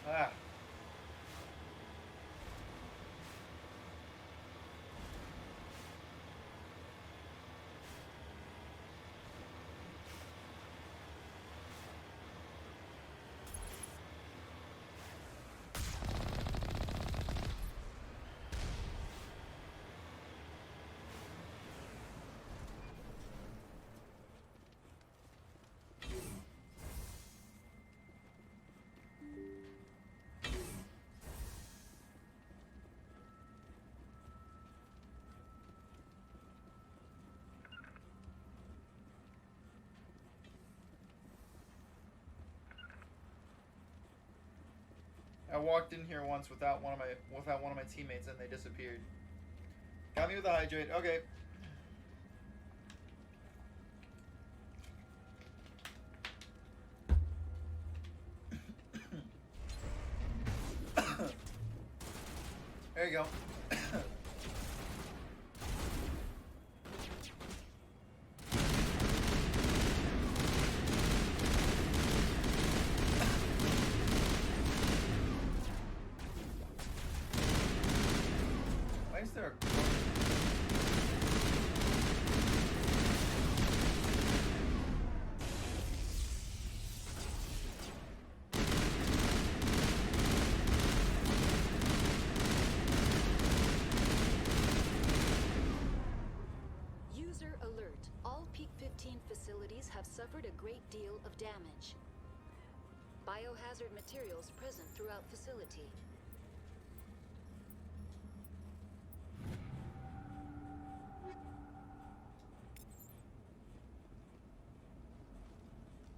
Ah. I walked in here once without one of my teammates and they disappeared. Got me with a hydrate. Okay. There you go. Why is there a User alert. All Peak 15 facilities have suffered a great deal of damage. Biohazard materials present throughout facility.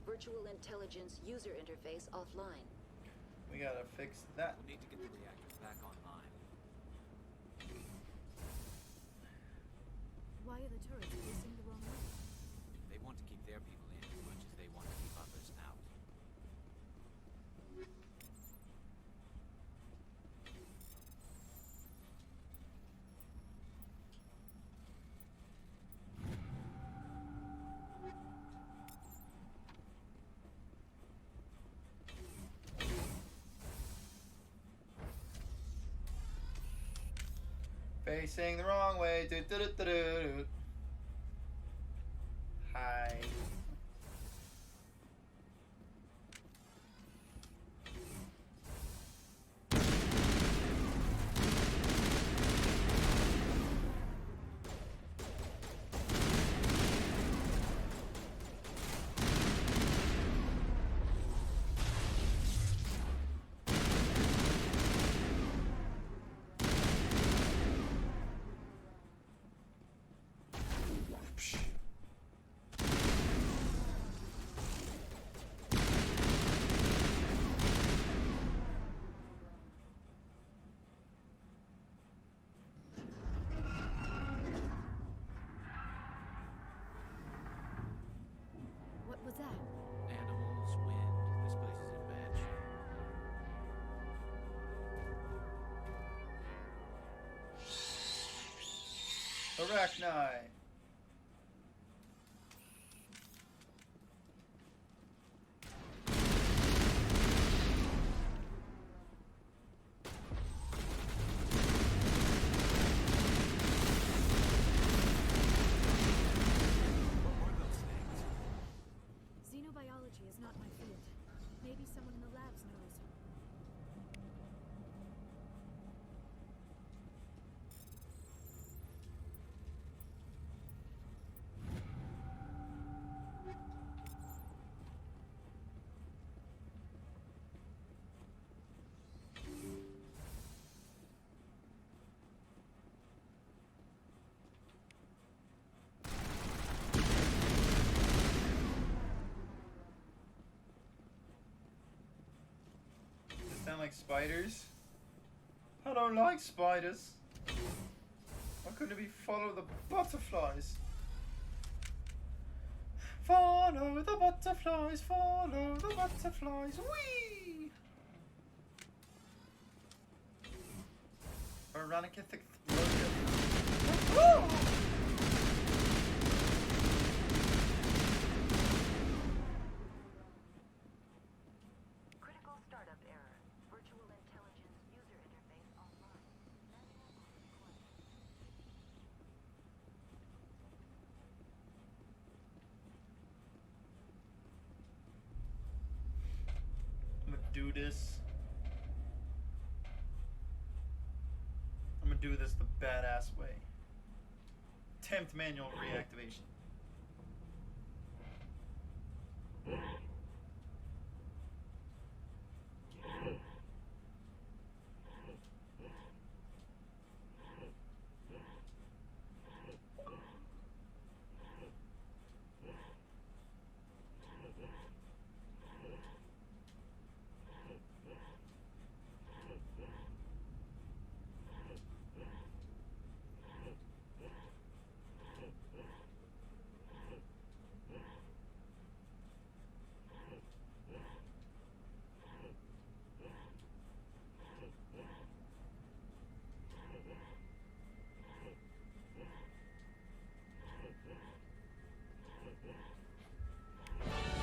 Virtual intelligence user interface offline. We gotta fix that. We'll need to get the reactors back online. Why are the turrets facing the wrong way? They want to keep their people in as much as they want to keep others out. Facing the wrong way. Do, do, do, do, do. Hi. What was that? Animals, wind. This place is in bad shape. Arachni. spiders. I don't like spiders. Why couldn't we follow the butterflies? Follow the butterflies, follow the butterflies, whee! Veronica thick. Critical startup error. Virtual intelligence user interface offline. I'm gonna do this. I'm gonna do this the badass way. Attempt manual reactivation.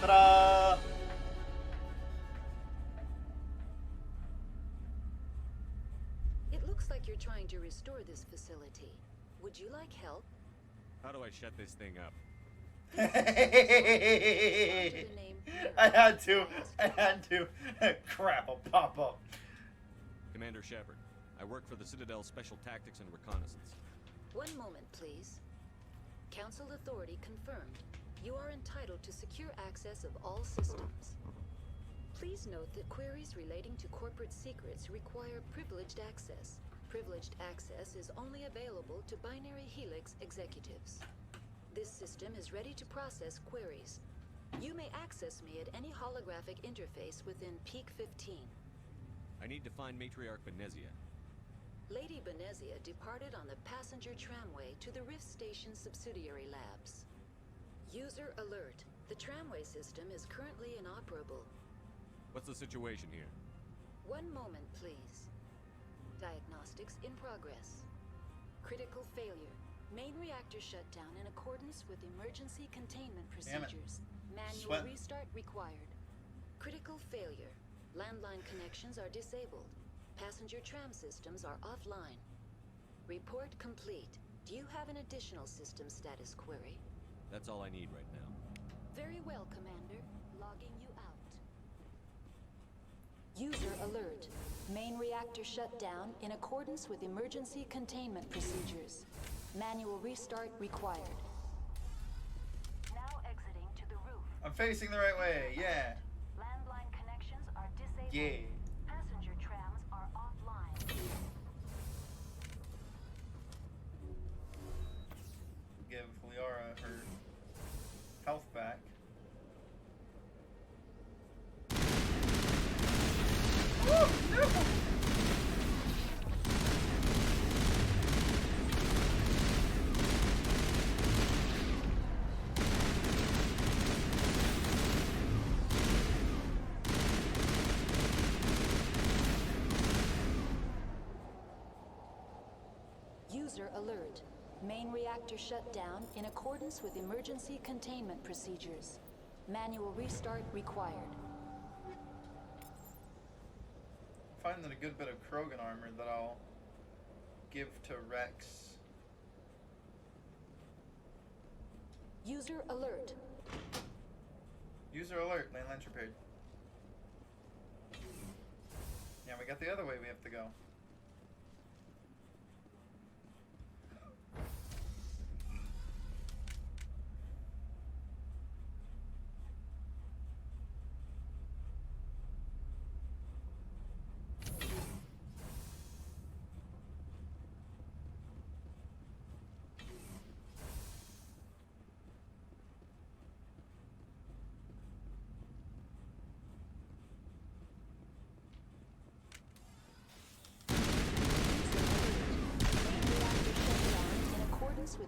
Ta-da! It looks like you're trying to restore this facility. Would you like help? How do I shut this thing up? I had to. Crap, I'll pop up. Commander Shepard, I work for the Citadel Special Tactics and Reconnaissance. One moment, please. Council authority confirmed. You are entitled to secure access of all systems. Please note that queries relating to corporate secrets require privileged access. Privileged access is only available to Binary Helix executives. This system is ready to process queries. You may access me at any holographic interface within Peak 15. I need to find Matriarch Benezia. Lady Benezia departed on the passenger tramway to the Rift Station subsidiary labs. User alert. The tramway system is currently inoperable. What's the situation here? One moment, please. Diagnostics in progress. Critical failure. Main reactor shut down in accordance with emergency containment procedures. Manual restart required. Critical failure. Landline connections are disabled. Passenger tram systems are offline. Report complete. Do you have an additional system status query? That's all I need right now. Very well, Commander. Logging you out. User alert. Main reactor shut down in accordance with emergency containment procedures. Manual restart required. Now exiting to the roof. I'm facing the right way, yeah. Landline connections are disabled. Yeah. Passenger trams are offline. Give Liara her health back. Oh, no! User alert. Main reactor shut down in accordance with emergency containment procedures. Manual restart required. Finding a good bit of Krogan armor that I'll give to Rex. User alert. User alert, landline's repaired. Yeah, we got the other way we have to go.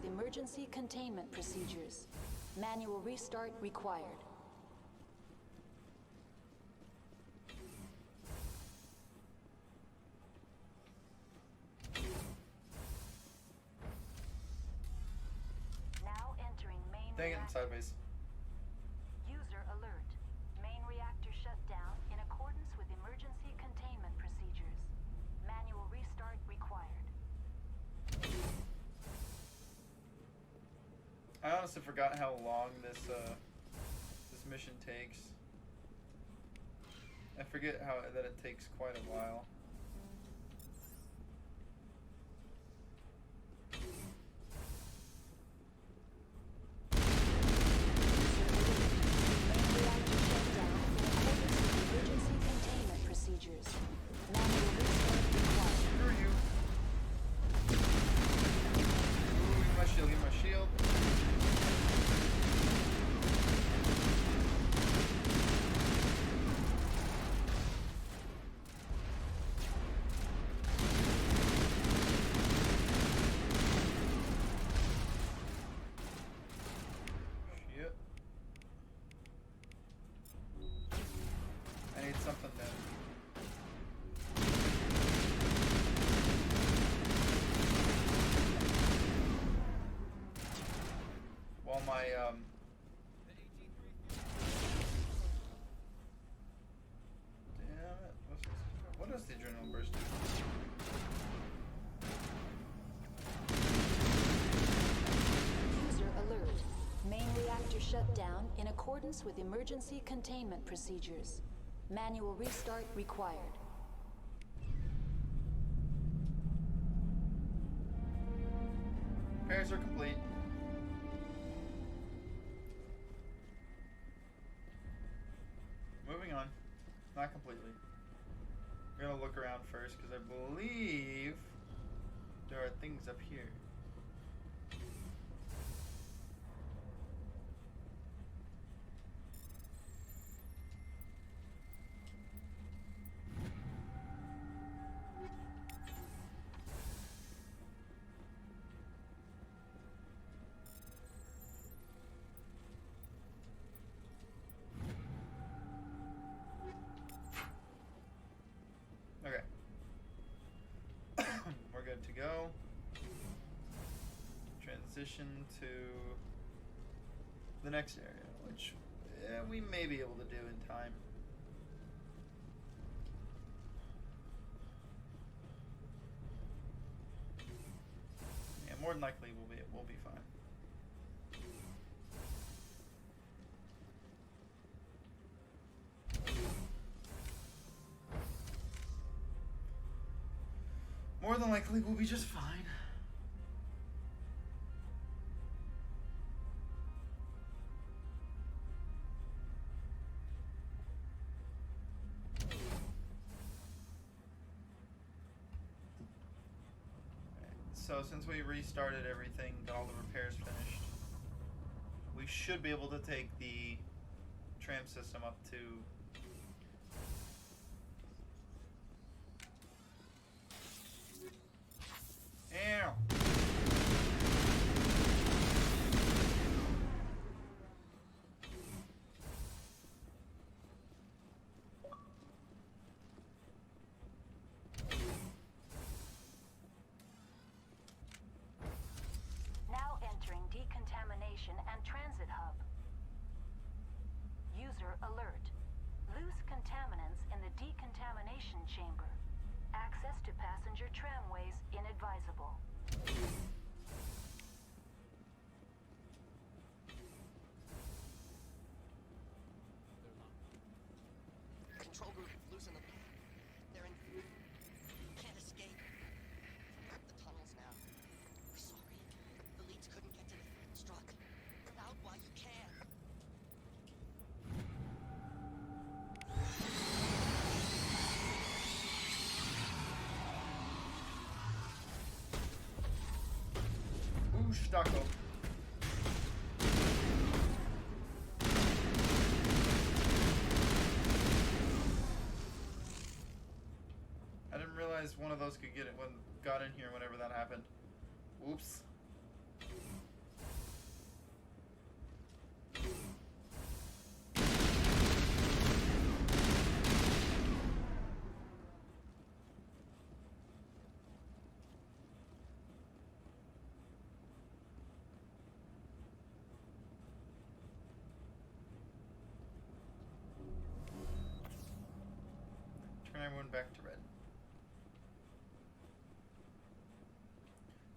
with emergency containment procedures. Manual restart required. Now entering main Dang it, reactor. sideways. User alert. Main reactor shut down in accordance with emergency containment procedures. Manual restart required. I honestly forgot how long this mission takes. I forget that it takes quite a while. Emergency containment procedures. Manual restart required. Screw you. Ooh, give me my shield, give me my shield. Shit. I need something then. While my damn it, what does the adrenaline burst do? User alert. Main reactor shut down in accordance with emergency containment procedures. Manual restart required. Repairs are complete. Moving on. Not completely. We're gonna look around first because I believe there are things up here. Okay. We're good to go. Transition to the next area, which we may be able to do in time. Yeah, more than likely we'll be fine. More than likely, we'll be just fine. So since we restarted everything, got all the repairs finished, we should be able to take the tram system up to Now entering decontamination and transit hub. User alert. Loose contaminants in the decontamination chamber. Access to passenger tramways inadvisable. Control group, loosen them. They're in. Can't escape. Up the tunnels now. We're sorry. The leads couldn't get to the struck. Get out while you can. Ooh, stucco. I didn't realize one of those could get it when got in here whenever that happened. Oops. Turn everyone back to red.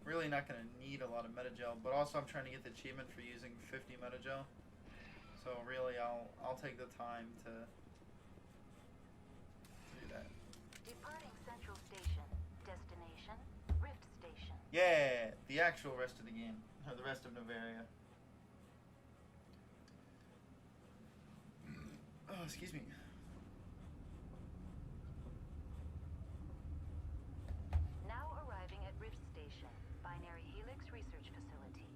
Really not going to need a lot of metagel, but also I'm trying to get the achievement for using 50 metagel. So really, I'll take the time to do that. Departing Central Station. Destination, Rift Station. Yeah, the actual rest of the game, or the rest of Novaria. Oh, excuse me. Now arriving at Rift Station, Binary Helix Research Facility.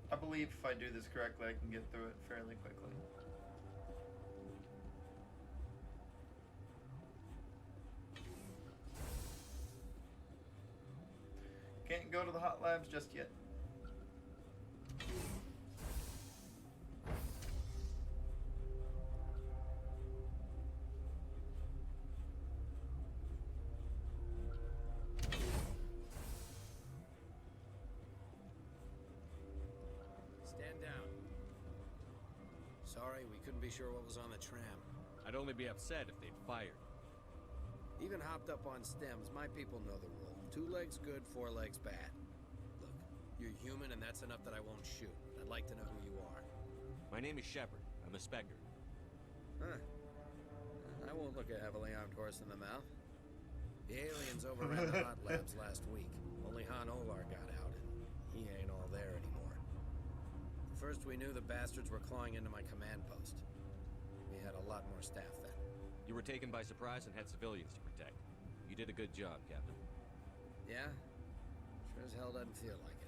I believe if I do this correctly, I can get through it fairly quickly. Can't go to the hot labs just yet. Stand down. Sorry, we couldn't be sure what was on the tram. I'd only be upset if they'd fired. Even hopped up on stems, my people know the rule. 2 legs good, 4 legs bad. Look, you're human and that's enough that I won't shoot. I'd like to know who you are. My name is Shepard. I'm a Spectre. Huh. I won't look a heavily armed horse in the mouth. The aliens overran the hot labs last week. Only Han Olar got out, and he ain't all there anymore. First we knew the bastards were clawing into my command post. We had a lot more staff then. You were taken by surprise and had civilians to protect. You did a good job, Captain. Yeah? Sure as hell doesn't feel like it.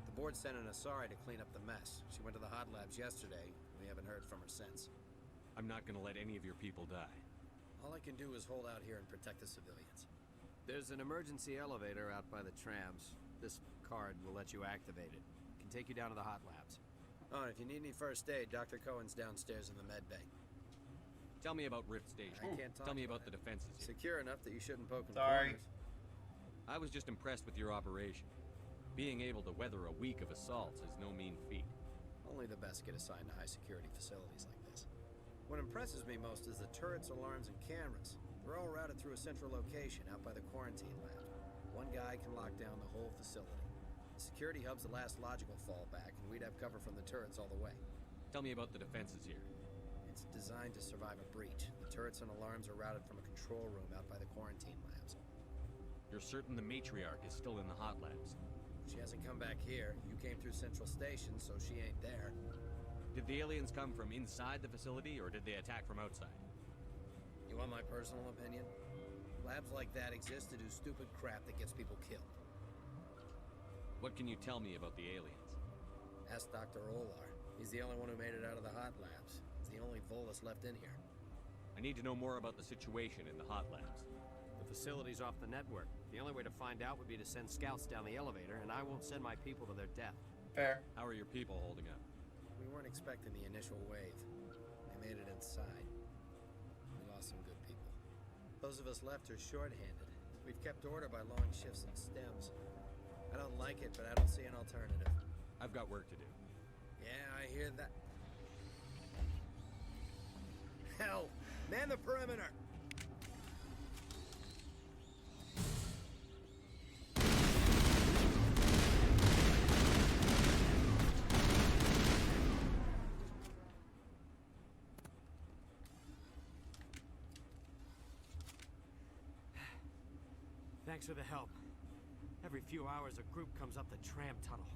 The board sent an Asari to clean up the mess. She went to the hot labs yesterday. We haven't heard from her since. I'm not gonna let any of your people die. All I can do is hold out here and protect the civilians. There's an emergency elevator out by the trams. This card will let you activate it. It can take you down to the hot labs. Oh, and if you need any first aid, Dr. Cohen's downstairs in the med bay. Tell me about Rift Station. I can't talk Tell me about the defenses here. Secure enough that you shouldn't poke in Sorry. corners. I was just impressed with your operation. Being able to weather a week of assaults is no mean feat. Only the best get assigned to high-security facilities like this. What impresses me most is the turrets, alarms, and cameras. They're all routed through a central location out by the quarantine lab. One guy can lock down the whole facility. The security hub's the last logical fallback, and we'd have cover from the turrets all the way. Tell me about the defenses here. It's designed to survive a breach. The turrets and alarms are routed from a control room out by the quarantine labs. You're certain the matriarch is still in the hot labs? She hasn't come back here. You came through Central Station, so she ain't there. Did the aliens come from inside the facility, or did they attack from outside? You want my personal opinion? Labs like that exist to do stupid crap that gets people killed. What can you tell me about the aliens? Ask Dr. Olar. He's the only one who made it out of the hot labs. He's the only Volus left in here. I need to know more about the situation in the hot labs. The facility's off the network. The only way to find out would be to send scouts down the elevator, and I won't send my people to their death. Fair. How are your people holding up? We weren't expecting the initial wave. They made it inside. We lost some good people. Those of us left are short-handed. We've kept order by long shifts and stems. I don't like it, but I don't see an alternative. I've got work to do. Yeah, I hear that. Hell! Man the perimeter! Thanks for the help. Every few hours, a group comes up the tram tunnel.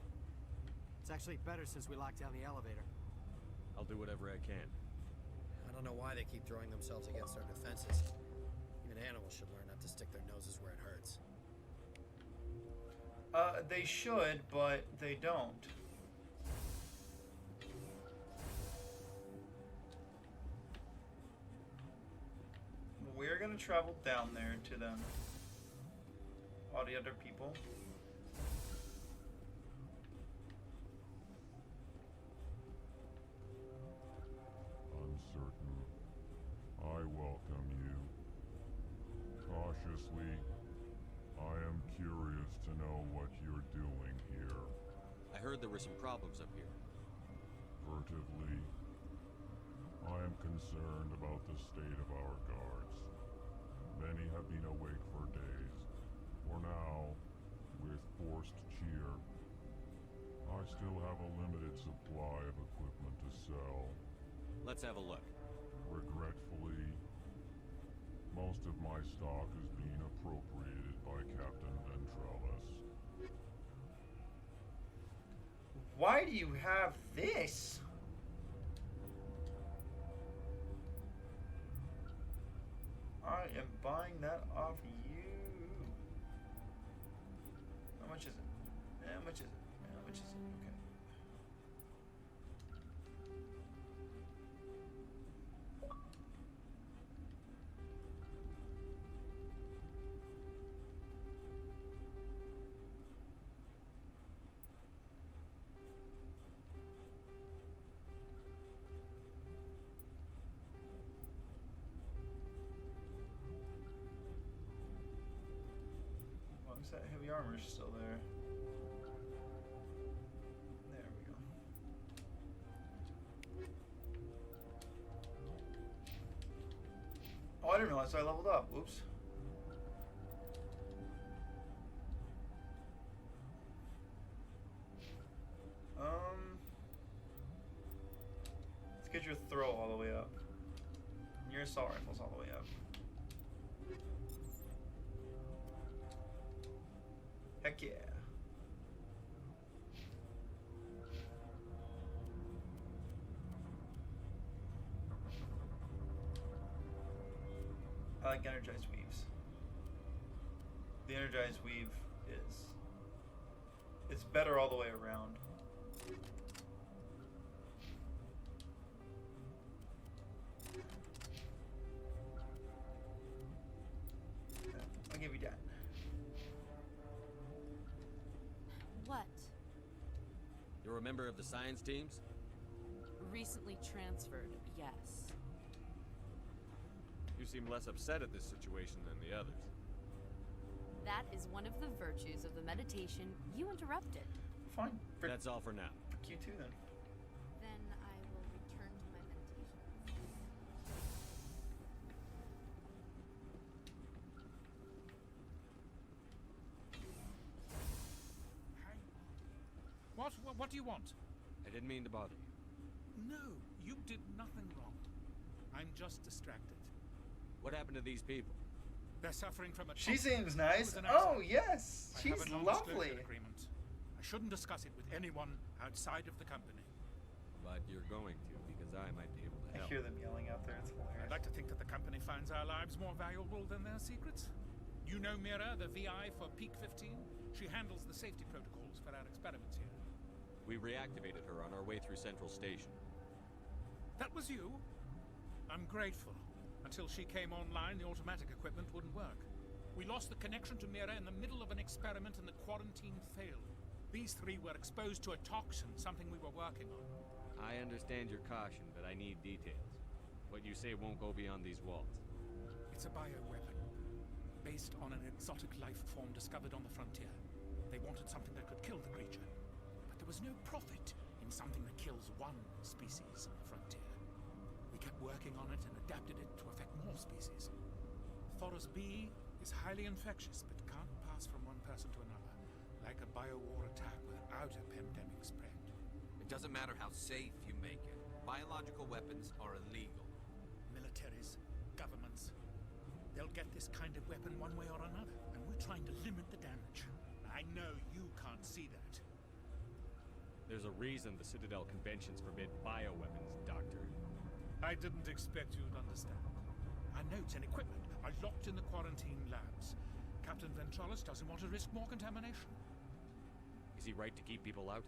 It's actually better since we locked down the elevator. I'll do whatever I can. I don't know why they keep throwing themselves against our defenses. Even animals should learn not to stick their noses where it hurts. They should, but they don't. gonna travel down there to them. All the other people. Uncertain. I welcome you. Cautiously, I am curious to know what you're doing here. I heard there were some problems up here. Furtively, I am concerned about the state of our guards. Many have been awake for days. For now, with forced cheer, I still have a limited supply of equipment to sell. Let's have a look. Regretfully, most of my stock is being appropriated by Captain Ventrellis. Why do you have this? I am buying that off you. How much is it? How much is it? How much is it? Okay. That heavy armor is still there. There we go. Oh, I didn't realize I leveled up. Whoops. Let's get your throw all the way up. And your assault rifles all the way up. Heck yeah. I like energized weaves. The energized weave it's better all the way around. I'll give you that. What? You're a member of the science teams? Recently transferred, yes. You seem less upset at this situation than the others. That is one of the virtues of the meditation you interrupted. Fine. That's all for now. For Q2 then. Then I will return to my meditation. What do you want? I didn't mean to bother you. No, you did nothing wrong. I'm just distracted. What happened to these people? They're suffering from a... She seems nice. Oh, yes. She's I have a lovely. non-disclosure agreement. I shouldn't discuss it with anyone outside of the company. But you're going to, because I might be able to I help. hear them yelling out there. It's hilarious. I'd like to think that the company finds our lives more valuable than their secrets. You know Mira, the VI for Peak 15? She handles the safety protocols for our experiments here. We reactivated her on our way through Central Station. That was you? I'm grateful. Until she came online, the automatic equipment wouldn't work. We lost the connection to Mira in the middle of an experiment and the quarantine failed. These three were exposed to a toxin, something we were working on. I understand your caution, but I need details. What you say won't go beyond these walls. It's a bioweapon, based on an exotic life form discovered on the frontier. They wanted something that could kill the creature, but there was no profit in something that kills one species on the frontier. We kept working on it and adapted it to affect more species. Thoros B is highly infectious, but can't pass from one person to another, like a biowar attack without a pandemic spread. It doesn't matter how safe you make it. Biological weapons are illegal. Militaries, governments, they'll get this kind of weapon one way or another, and we're trying to limit the damage. I know you can't see that. There's a reason the Citadel conventions forbid bioweapons, Doctor. I didn't expect you'd understand. Our notes and equipment are locked in the quarantine labs. Captain Ventrallis doesn't want to risk more contamination. Is he right to keep people out?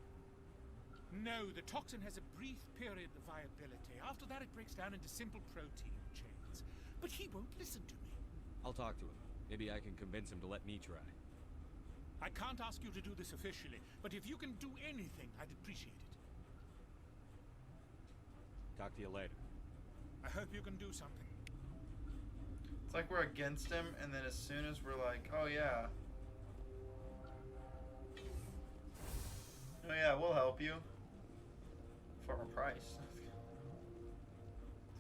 No, the toxin has a brief period of viability. After that, it breaks down into simple protein chains. But he won't listen to me. I'll talk to him. Maybe I can convince him to let me try. I can't ask you to do this officially, but if you can do anything, I'd appreciate it. Talk to you later. I hope you can do something. It's like we're against him, and then as soon as we're like, oh yeah, we'll help you for a price.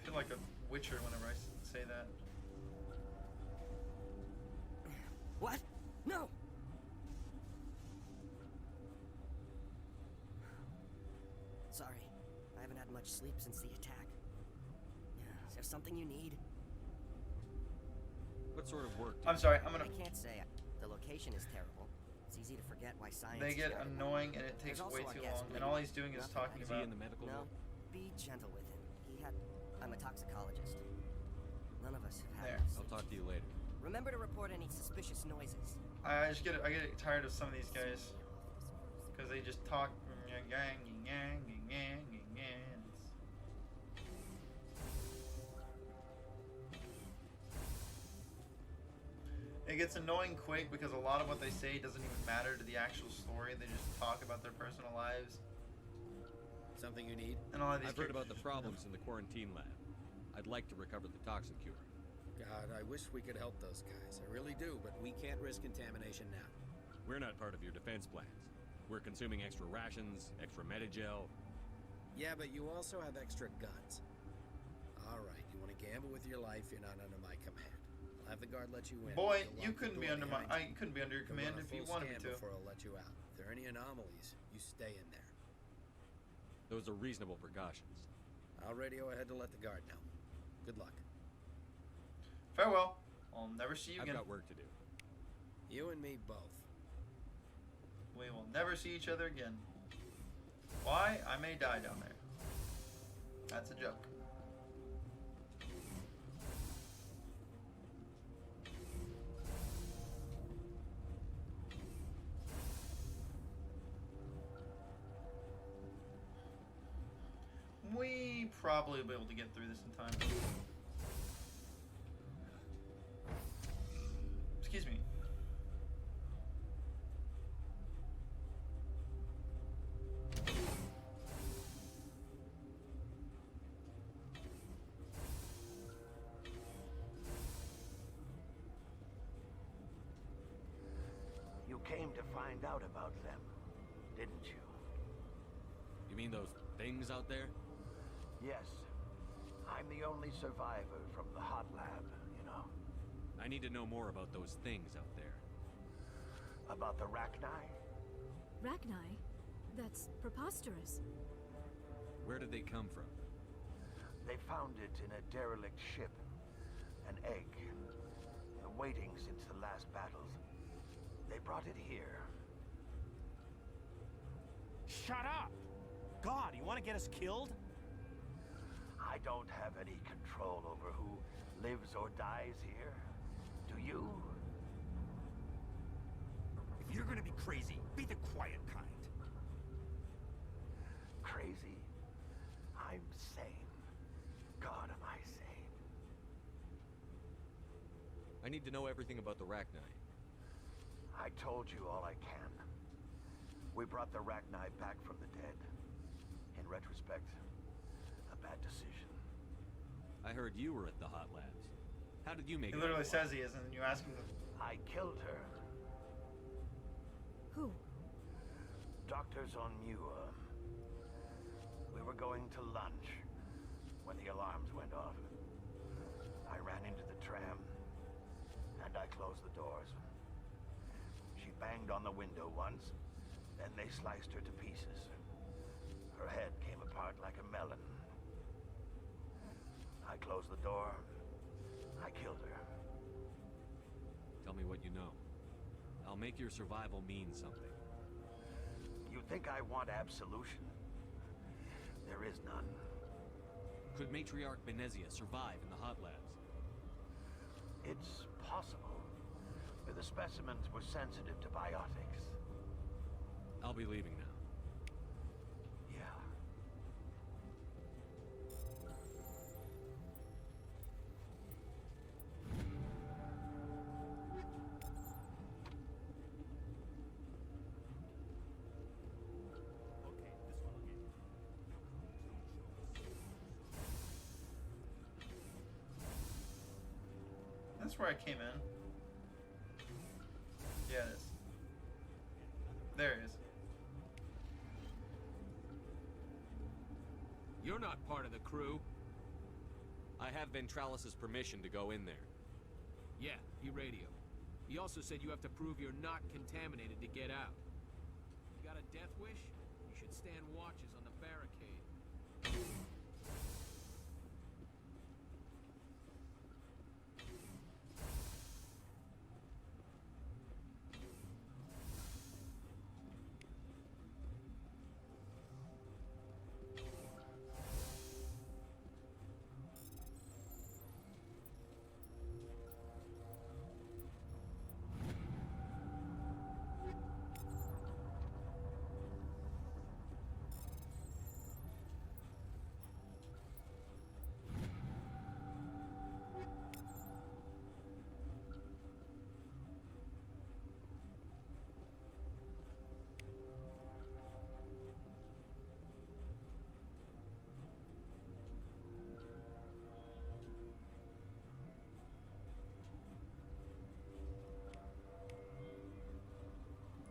I feel like a witcher whenever I say that. What? No! Sorry, I haven't had much sleep since the attack. Is there something you need? What sort of work? I'm sorry, I'm gonna... I can't say. The location is terrible. It's easy to forget why science. They get is annoying and it takes way too long, and all he's doing is talking about. In the medical No, be gentle with him. I'm a toxicologist. None of us have had. I'll talk to you later. Remember to report any suspicious noises. I get tired of some of these guys because they just talk. It gets annoying quick because a lot of what they say doesn't even matter to the actual story. They just talk about their personal lives. Something you need? And all of these I've heard about the problems in the quarantine lab. I'd like to recover the toxin cure. God, I wish we could help those guys. I really do, but we can't risk contamination now. We're not part of your defense plans. We're consuming extra rations, extra Medigel. Yeah, but you also have extra guns. All right, you want to gamble with your life? You're not under my command. I'll have the guard let you in. Boy, you couldn't be under my. I couldn't be under your command if you wanted me to. Before I'll let you out. If there are any anomalies, you stay in there. Those are reasonable precautions. I'll radio ahead to let the guard know. Good luck. Farewell. I'll never see you again. I've got work to do. You and me both. We will never see each other again. Why? I may die down there. That's a joke. We probably will be able to get through this in time. Excuse me. You came to find out about them, didn't you? You mean those things out there? Yes. I'm the only survivor from the hot lab, you know. I need to know more about those things out there. About the Rachni? Rachni? That's preposterous. Where did they come from? They found it in a derelict ship. An egg. Waiting since the last battles. They brought it here. Shut up! God, you want to get us killed? I don't have any control over who lives or dies here. Do you? If you're gonna be crazy, be the quiet kind. Crazy? I'm sane. God, am I sane? I need to know everything about the Rachni. I told you all I can. We brought the Rachni back from the dead. In retrospect, a bad decision. I heard you were at the hot labs. How did you make it? He literally says he is, and then you ask him to... I killed her. Who? Doctors on Muir. We were going to lunch when the alarms went off. I ran into the tram, and I closed the doors. She banged on the window once, then they sliced her to pieces. Her head came apart like a melon. I closed the door. I killed her. Tell me what you know. I'll make your survival mean something. You think I want absolution? There is none. Could Matriarch Benezia survive in the hot labs? It's possible. The specimens were sensitive to biotics. I'll be leaving now. That's where I came in. Yeah, it is. There it is. You're not part of the crew. I have Ventralis's permission to go in there. Yeah, he radioed. He also said you have to prove you're not contaminated to get out. You got a death wish? You should stand watches on the barricade.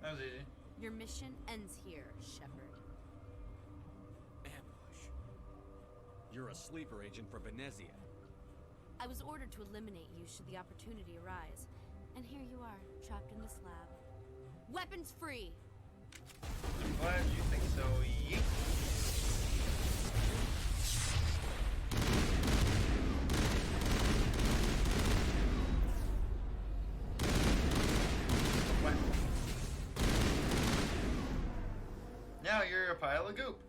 That was easy. Your mission ends here, Shepard. Ambush. You're a sleeper agent for Venezia. I was ordered to eliminate you should the opportunity arise. And here you are, trapped in this lab. Weapons free! I'm glad you think so. Yeet. Now you're a pile of goop.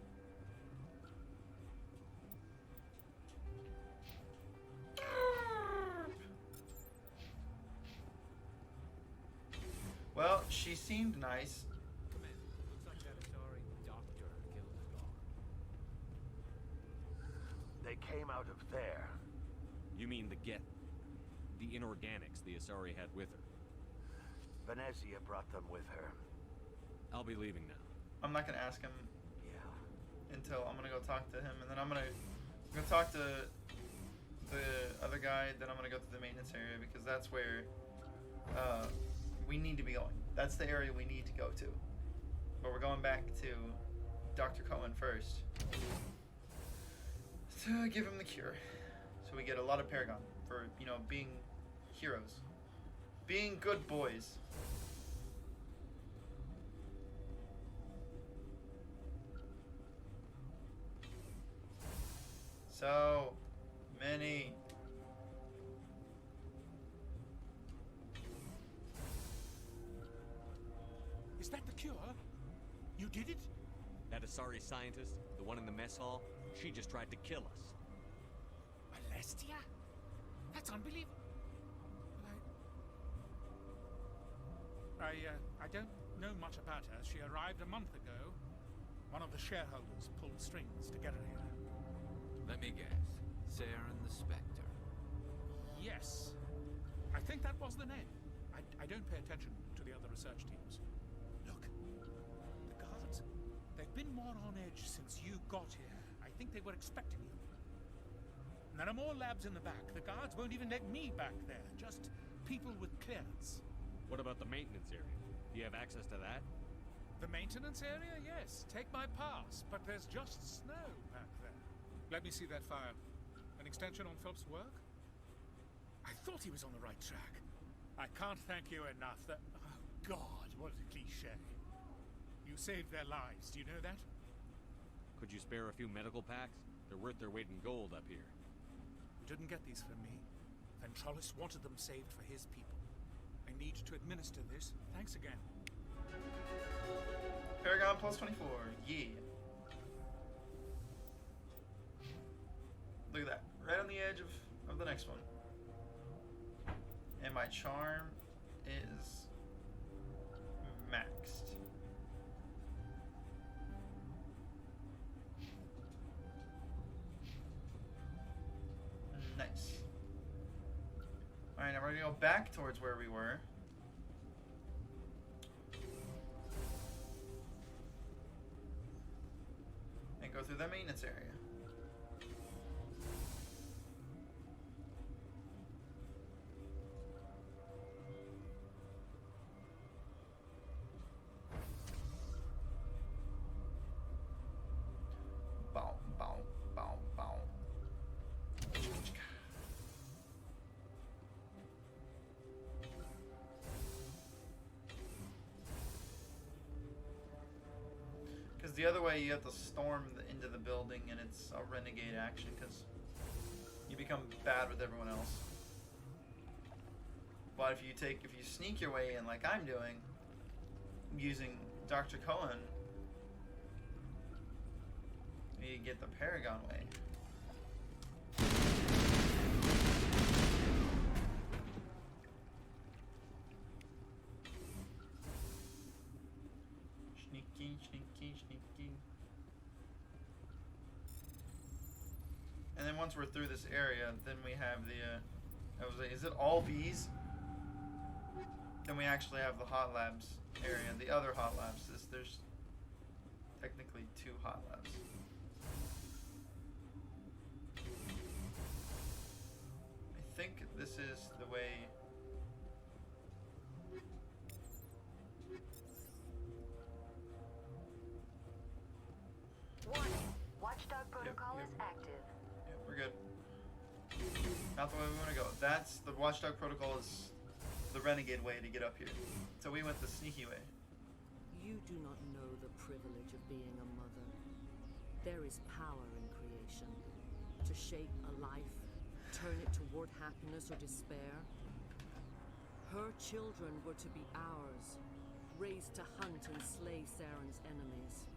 Well, she seemed nice. Commander, looks like that Asari doctor killed the guard. They came out of there. You mean the inorganics the Asari had with her? Venezia brought them with her. I'll be leaving now. I'm not gonna ask him Yeah. until I'm gonna go talk to him, and then I'm gonna talk to the other guy. Then I'm gonna go to the maintenance area because that's where we need to be going. That's the area we need to go to. But we're going back to Dr. Cohen first to give him the cure, so we get a lot of Paragon for being heroes, being good boys. So many. Is that the cure? You did it? That Asari scientist, the one in the mess hall, she just tried to kill us. Alestia? That's unbelievable. I don't know much about her. She arrived a month ago. One of the shareholders pulled strings to get her here. Let me guess. Saren the Spectre. Yes. I think that was the name. I don't pay attention to the other research teams. Look. The guards. They've been more on edge since you got here. I think they were expecting you. And there are more labs in the back. The guards won't even let me back there. Just people with clearance. What about the maintenance area? Do you have access to that? The maintenance area? Yes. Take my pass. But there's just snow back there. Let me see that file. An extension on Phelps' work? I thought he was on the right track. I can't thank you enough. That, oh God, what a cliche. You saved their lives, do you know that? Could you spare a few medical packs? They're worth their weight in gold up here. You didn't get these from me. Ventralis wanted them saved for his people. I need to administer this. Thanks again. Paragon plus 24. Yeah. Look at that. Right on the edge of the next one. And my charm is maxed. Nice. Alright, now we're gonna go back towards where we were. And go through the maintenance area. the other way, you have to storm into the building, and it's a renegade action because you become bad with everyone else. But if you sneak your way in like I'm doing, using Dr. Cohen, you get the Paragon way. Sneaky, sneaky, sneaky. And then once we're through this area, then we have the, I was like, is it all bees? Then we actually have the hot labs area, the other hot labs. There's technically 2 hot labs. I think this is the way. Warning. Watchdog protocol is active. Yep, we're good. Not the way we want to go. That's the Watchdog protocol is the renegade way to get up here. So we went the sneaky way. You do not know the privilege of being a mother. There is power in creation. To shape a life, turn it toward happiness or despair. Her children were to be ours, raised to hunt and slay Saren's enemies.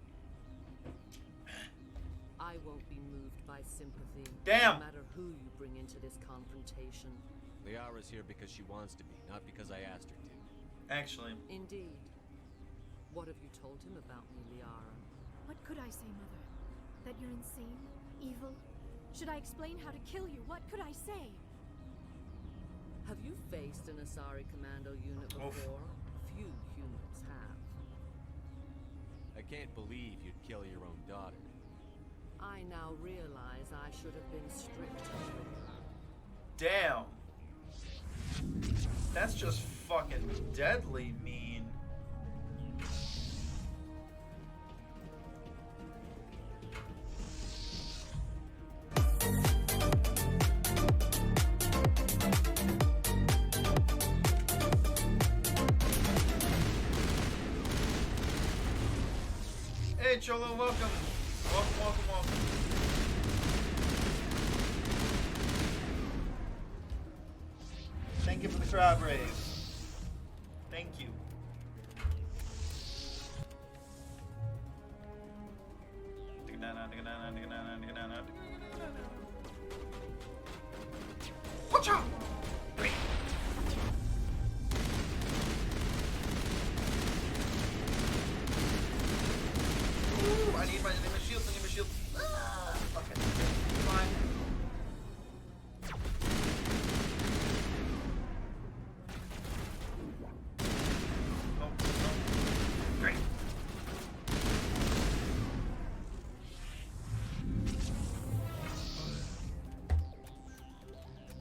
I won't be moved by sympathy, Damn. no matter who you bring into this confrontation. Liara's here because she wants to be, not because I asked her to. Actually. Indeed. What have you told him about me, Liara? What could I say, Mother? That you're insane? Evil? Should I explain how to kill you? What could I say? Have you faced an Asari commando unit before? Few humans have. I can't believe you'd kill your own daughter. I now realize I should have been stricter. Damn. That's just fucking deadly mean. Hey Cholo, welcome. Welcome, welcome, welcome. Thank you for the crowd raise. Thank you. Watch out! Ooh, I need my shield, I need my shield. Ah, okay. Fine. Great.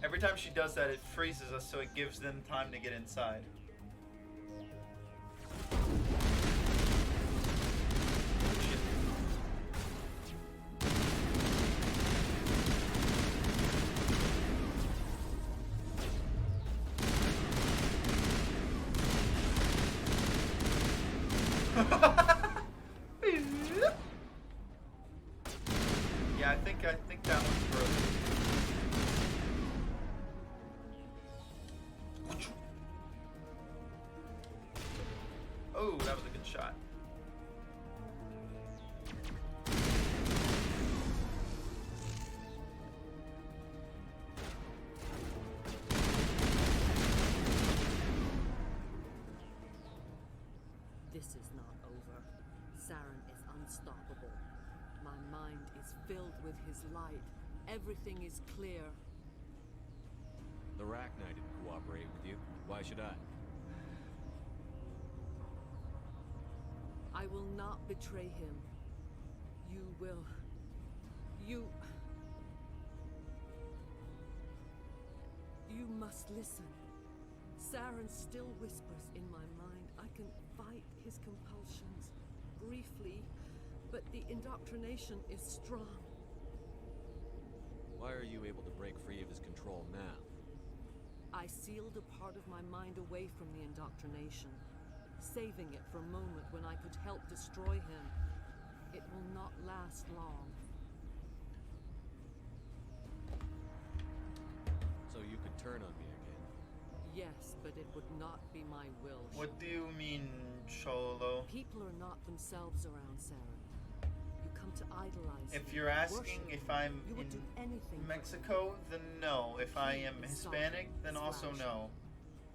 Every time she does that, it freezes us, so it gives them time to get inside. Yeah, I think that one's broken. Oh, that was a good shot. This is not over. Saren is unstoppable. My mind is filled with his light. Everything is clear. The Rachni didn't cooperate with you. Why should I? I will not betray him. You will. You must listen. Saren still whispers in my mind. I can fight his compulsions briefly, but the indoctrination is strong. Why are you able to break free of his control now? I sealed a part of my mind away from the indoctrination, saving it for a moment when I could help destroy him. It will not last long. So you could turn on me again. Yes, but it would not be my will. What do you mean, Cholo? People are not themselves around Saren. You come to idolize If him, you're asking worship if him. I'm You would in do anything for Mexico, then no. If I am He is Hispanic, then also slash. no.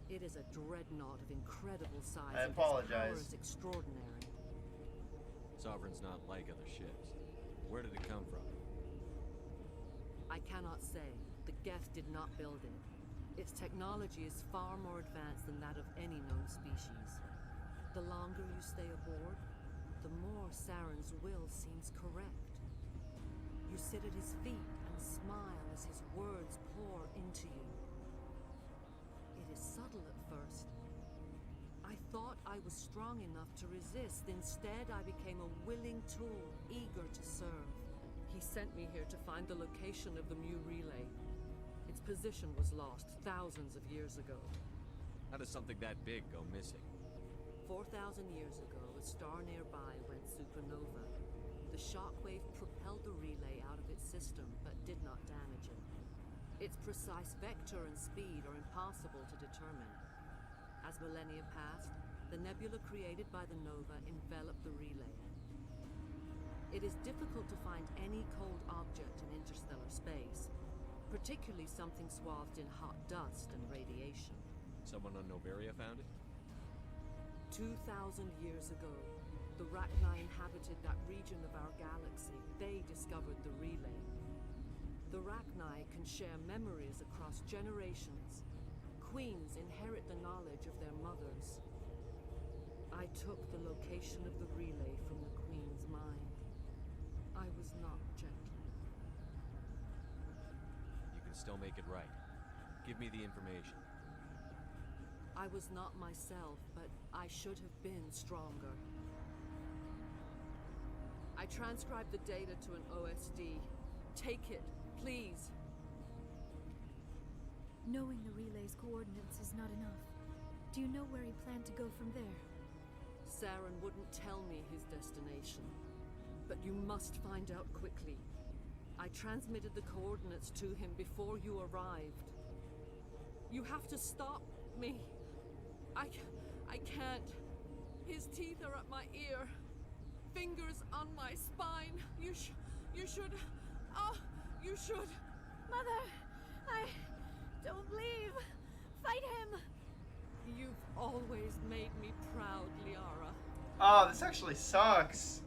It is a dreadnought of incredible size. I and its power apologize. is extraordinary. Sovereign's not like other ships. Where did it come from? I cannot say. The Geth did not build it. Its technology is far more advanced than that of any known species. The longer you stay aboard, the more Saren's will seems correct. You sit at his feet and smile as his words pour into you. It is subtle at first. I thought I was strong enough to resist. Instead, I became a willing tool, eager to serve. He sent me here to find the location of the Mu relay. Its position was lost thousands of years ago. How does something that big go missing? 4,000 years ago, a star nearby went supernova. The shockwave propelled the relay out of its system, but did not damage it. Its precise vector and speed are impossible to determine. As millennia passed, the nebula created by the nova enveloped the relay. It is difficult to find any cold object in interstellar space, particularly something swathed in hot dust and radiation. Someone on Noveria found it? 2,000 years ago, the Rachni inhabited that region of our galaxy. They discovered the relay. The Rachni can share memories across generations. Queens inherit the knowledge of their mothers. I took the location of the relay from the Queen's mind. I was not gentle. You can still make it right. Give me the information. I was not myself, but I should have been stronger. I transcribed the data to an OSD. Take it, please. Knowing the relay's coordinates is not enough. Do you know where he planned to go from there? Saren wouldn't tell me his destination. But you must find out quickly. I transmitted the coordinates to him before you arrived. You have to stop me. I can't. His teeth are at my ear. Fingers on my spine. You should. Oh, you should. Mother, don't leave. Fight him. You've always made me proud, Liara. Oh, this actually sucks.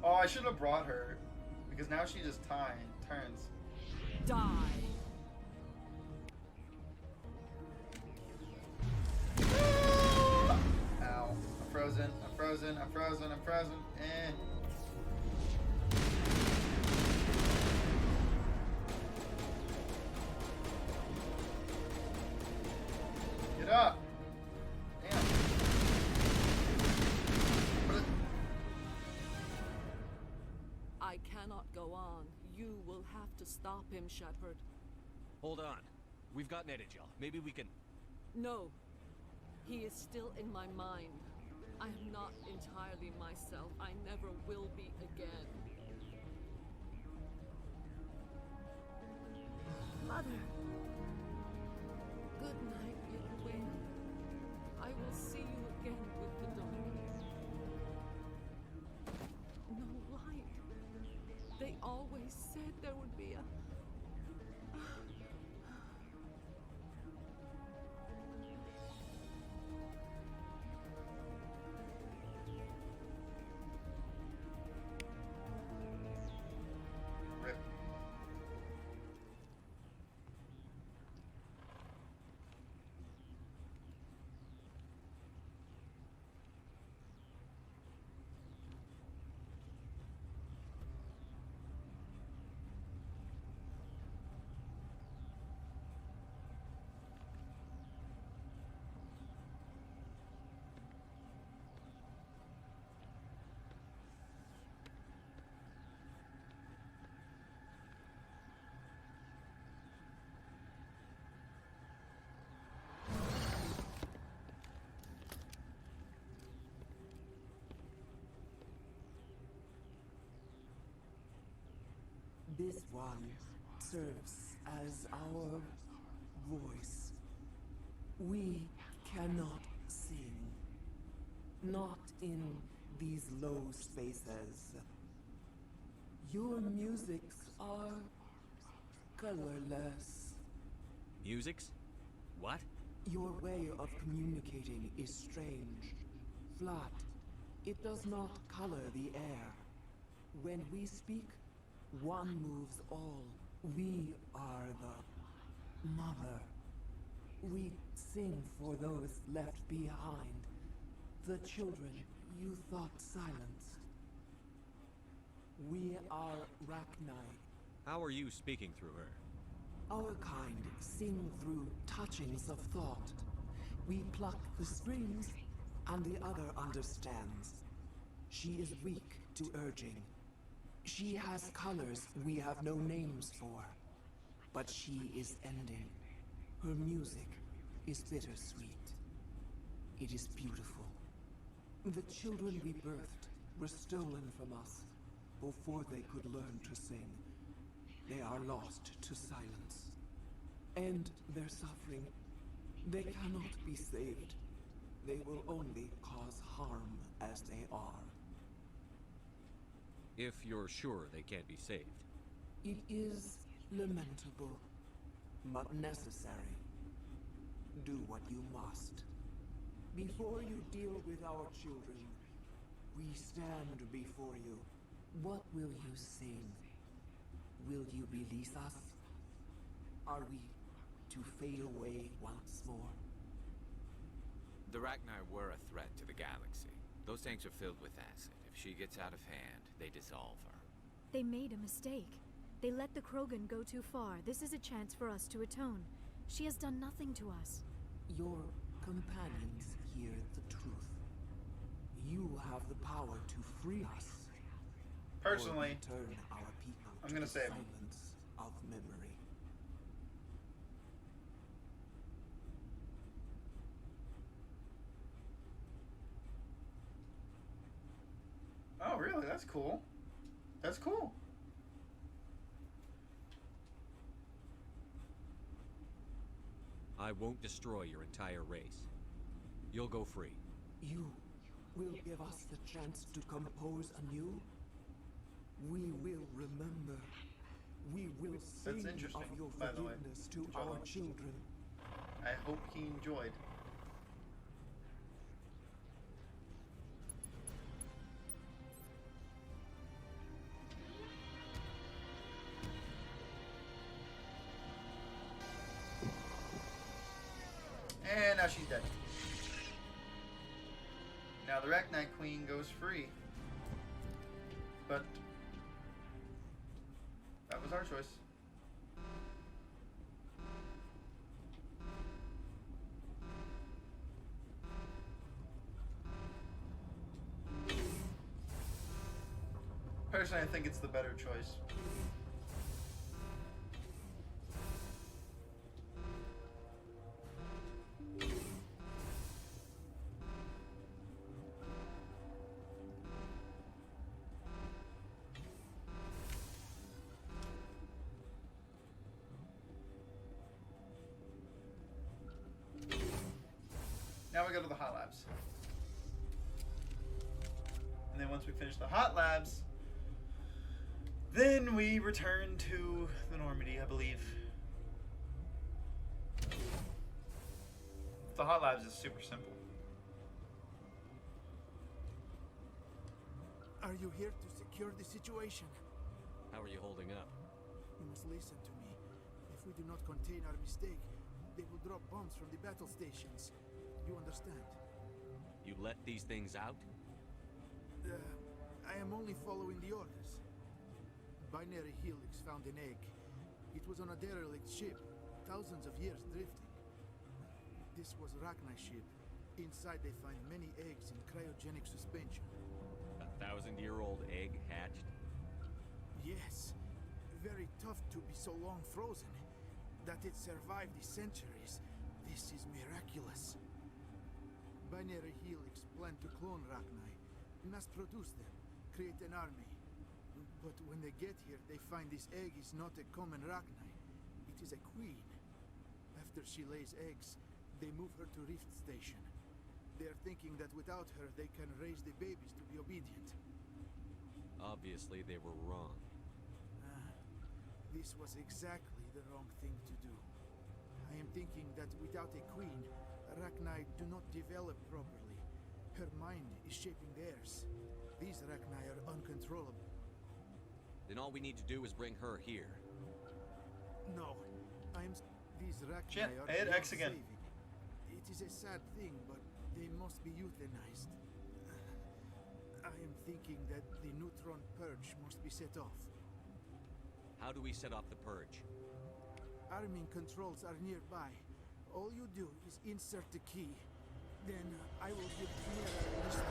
Oh, I should have brought her. Because now she just turns. Die. Ow. I'm frozen. I'm frozen. I'm frozen. I'm frozen. Eh. Get up. Damn. I cannot go on. You will have to stop him, Shepard. Hold on. We've got Netagel. Maybe we can... No. He is still in my mind. I am not entirely myself. I never will be again. Mother. Good night, little wing. I will see you again with the dawn. No light. They always said there would be a... Rip. This one serves as our voice. We cannot sing. Not in these low spaces. Your musics are colorless. Musics? What? Your way of communicating is strange. Flat. It does not color the air. When we speak, one moves all. We are the mother. We sing for those left behind. The children you thought silenced. We are Rachni. How are you speaking through her? Our kind sing through touchings of thought. We pluck the strings, and the other understands. She is weak to urging. She has colors we have no names for. But she is ending. Her music is bittersweet. It is beautiful. The children we birthed were stolen from us before they could learn to sing. They are lost to silence. And their suffering, they cannot be saved. They will only cause harm as they are. If you're sure they can't be saved. It is lamentable, but necessary. Do what you must. Before you deal with our children, we stand before you. What will you sing? Will you release us? Are we to fade away once more? The Rachni were a threat to the galaxy. Those tanks are filled with acid. If she gets out of hand, they dissolve her. They made a mistake. They let the Krogan go too far. This is a chance for us to atone. She has done nothing to us. Your companions hear the truth. You have the power to free us. Personally, or return our people I'm gonna to save the him. silence of memory. Oh, really? That's cool. That's cool. I won't destroy your entire race. You'll go free. You will give us the chance to compose anew? We will remember. We will That's sing interesting, of your by the way. forgiveness to Which I our love. children. I hope he enjoyed. And now she's dead. Now the Rachni Queen goes free. But that was our choice. Personally, I think it's the better choice. Now we go to the hot labs. And then once we finish the hot labs, then we return to the Normandy, I believe. The hot labs is super simple. Are you here to secure the situation? How are you holding up? You must listen to me. If we do not contain our mistake, they will drop bombs from the battle stations. You understand? You let these things out? I am only following the orders. Binary Helix found an egg. It was on a derelict ship, thousands of years drifting. This was Rachni ship. Inside they find many eggs in cryogenic suspension. 1,000-year-old egg hatched? Yes. Very tough to be so long frozen. That it survived the centuries. This is miraculous. Binary Helix planned to clone Rachni, mass produce them, create an army. But when they get here, they find this egg is not a common Rachni. It is a queen. After she lays eggs, they move her to Rift Station. They are thinking that without her, they can raise the babies to be obedient. Obviously, they were wrong. This was exactly the wrong thing to do. I am thinking that without a queen, Rachni do not develop properly. Her mind is shaping theirs. These Rachni are uncontrollable. Then all we need to do is bring her here. No, these Rachni Shit, are I hit beyond X again. saving. It is a sad thing, but they must be euthanized. I am thinking that the neutron purge must be set off. How do we set off the purge? Arming controls are nearby. All you do is insert the key. Then I will give Chimera the start.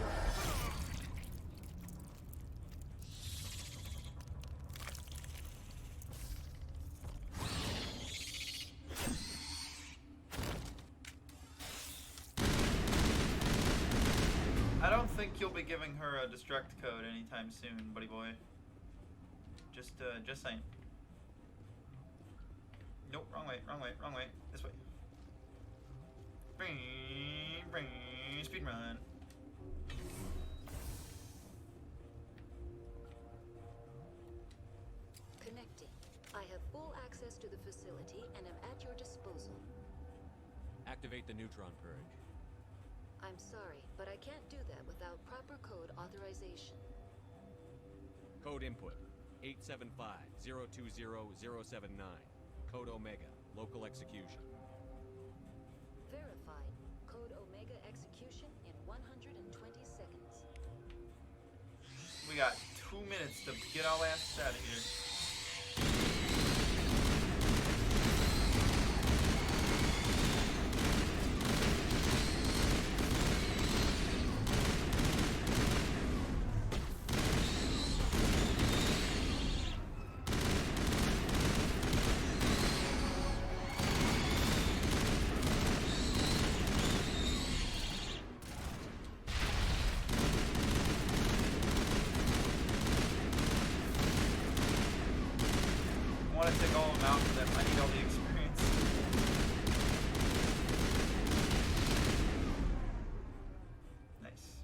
I don't think you'll be giving her a destruct code anytime soon, buddy boy. Just saying. Nope, wrong way, wrong way, wrong way. This way. Speed run. Connecting. I have full access to the facility and am at your disposal. Activate the neutron purge. I'm sorry, but I can't do that without proper code authorization. Code input 875-020-079. Code Omega. Local execution. Verified. Code Omega execution in 120 seconds. We got 2 minutes to get our asses out of here. I want to take all of them out for them. I need all the experience. Nice.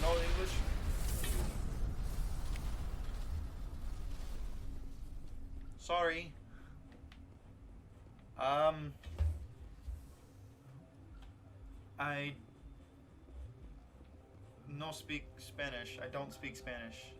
No English? Sorry. I no speak Spanish. I don't speak Spanish.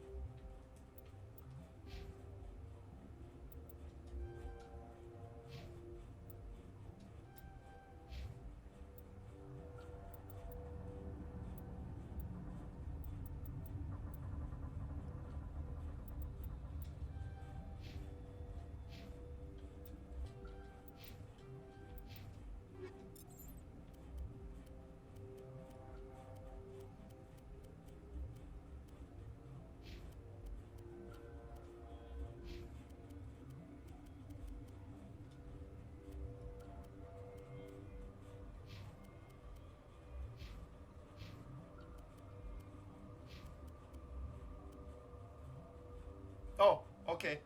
Oh, okay.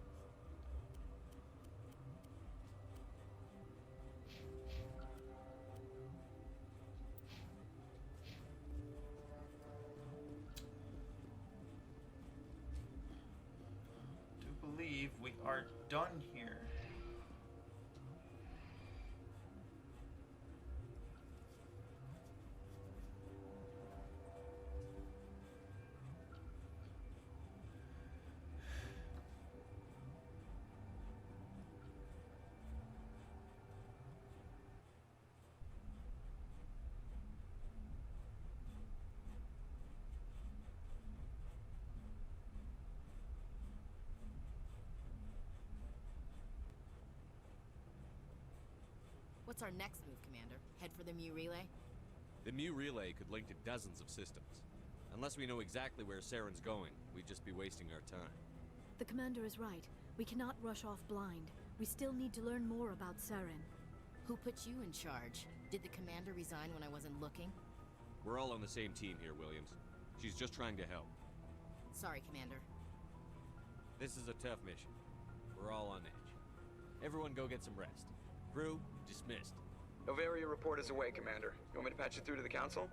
Do believe we are done here. What's our next move, Commander? Head for the Mu Relay? The Mu Relay could link to dozens of systems. Unless we know exactly where Saren's going, we'd just be wasting our time. The commander is right. We cannot rush off blind. We still need to learn more about Saren. Who put you in charge? Did the commander resign when I wasn't looking? We're all on the same team here, Williams. She's just trying to help. Sorry, Commander. This is a tough mission. We're all on edge. Everyone go get some rest. Crew, dismissed. Novaria report is away, Commander. You want me to patch you through to the Council?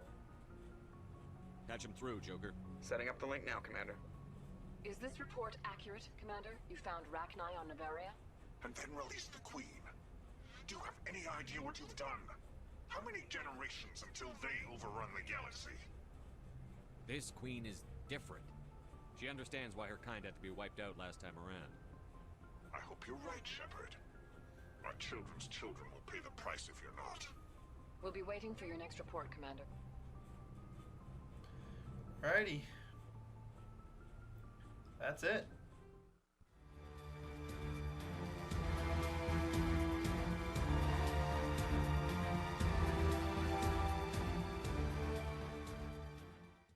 Patch him through, Joker. Setting up the link now, Commander. Is this report accurate, Commander? You found Rachni on Novaria? And then released the Queen. Do you have any idea what you've done? How many generations until they overrun the galaxy? This Queen is different. She understands why her kind had to be wiped out last time around. I hope you're right, Shepard. My children's children will pay the price if you're not. We'll be waiting for your next report, Commander. Alrighty. That's it.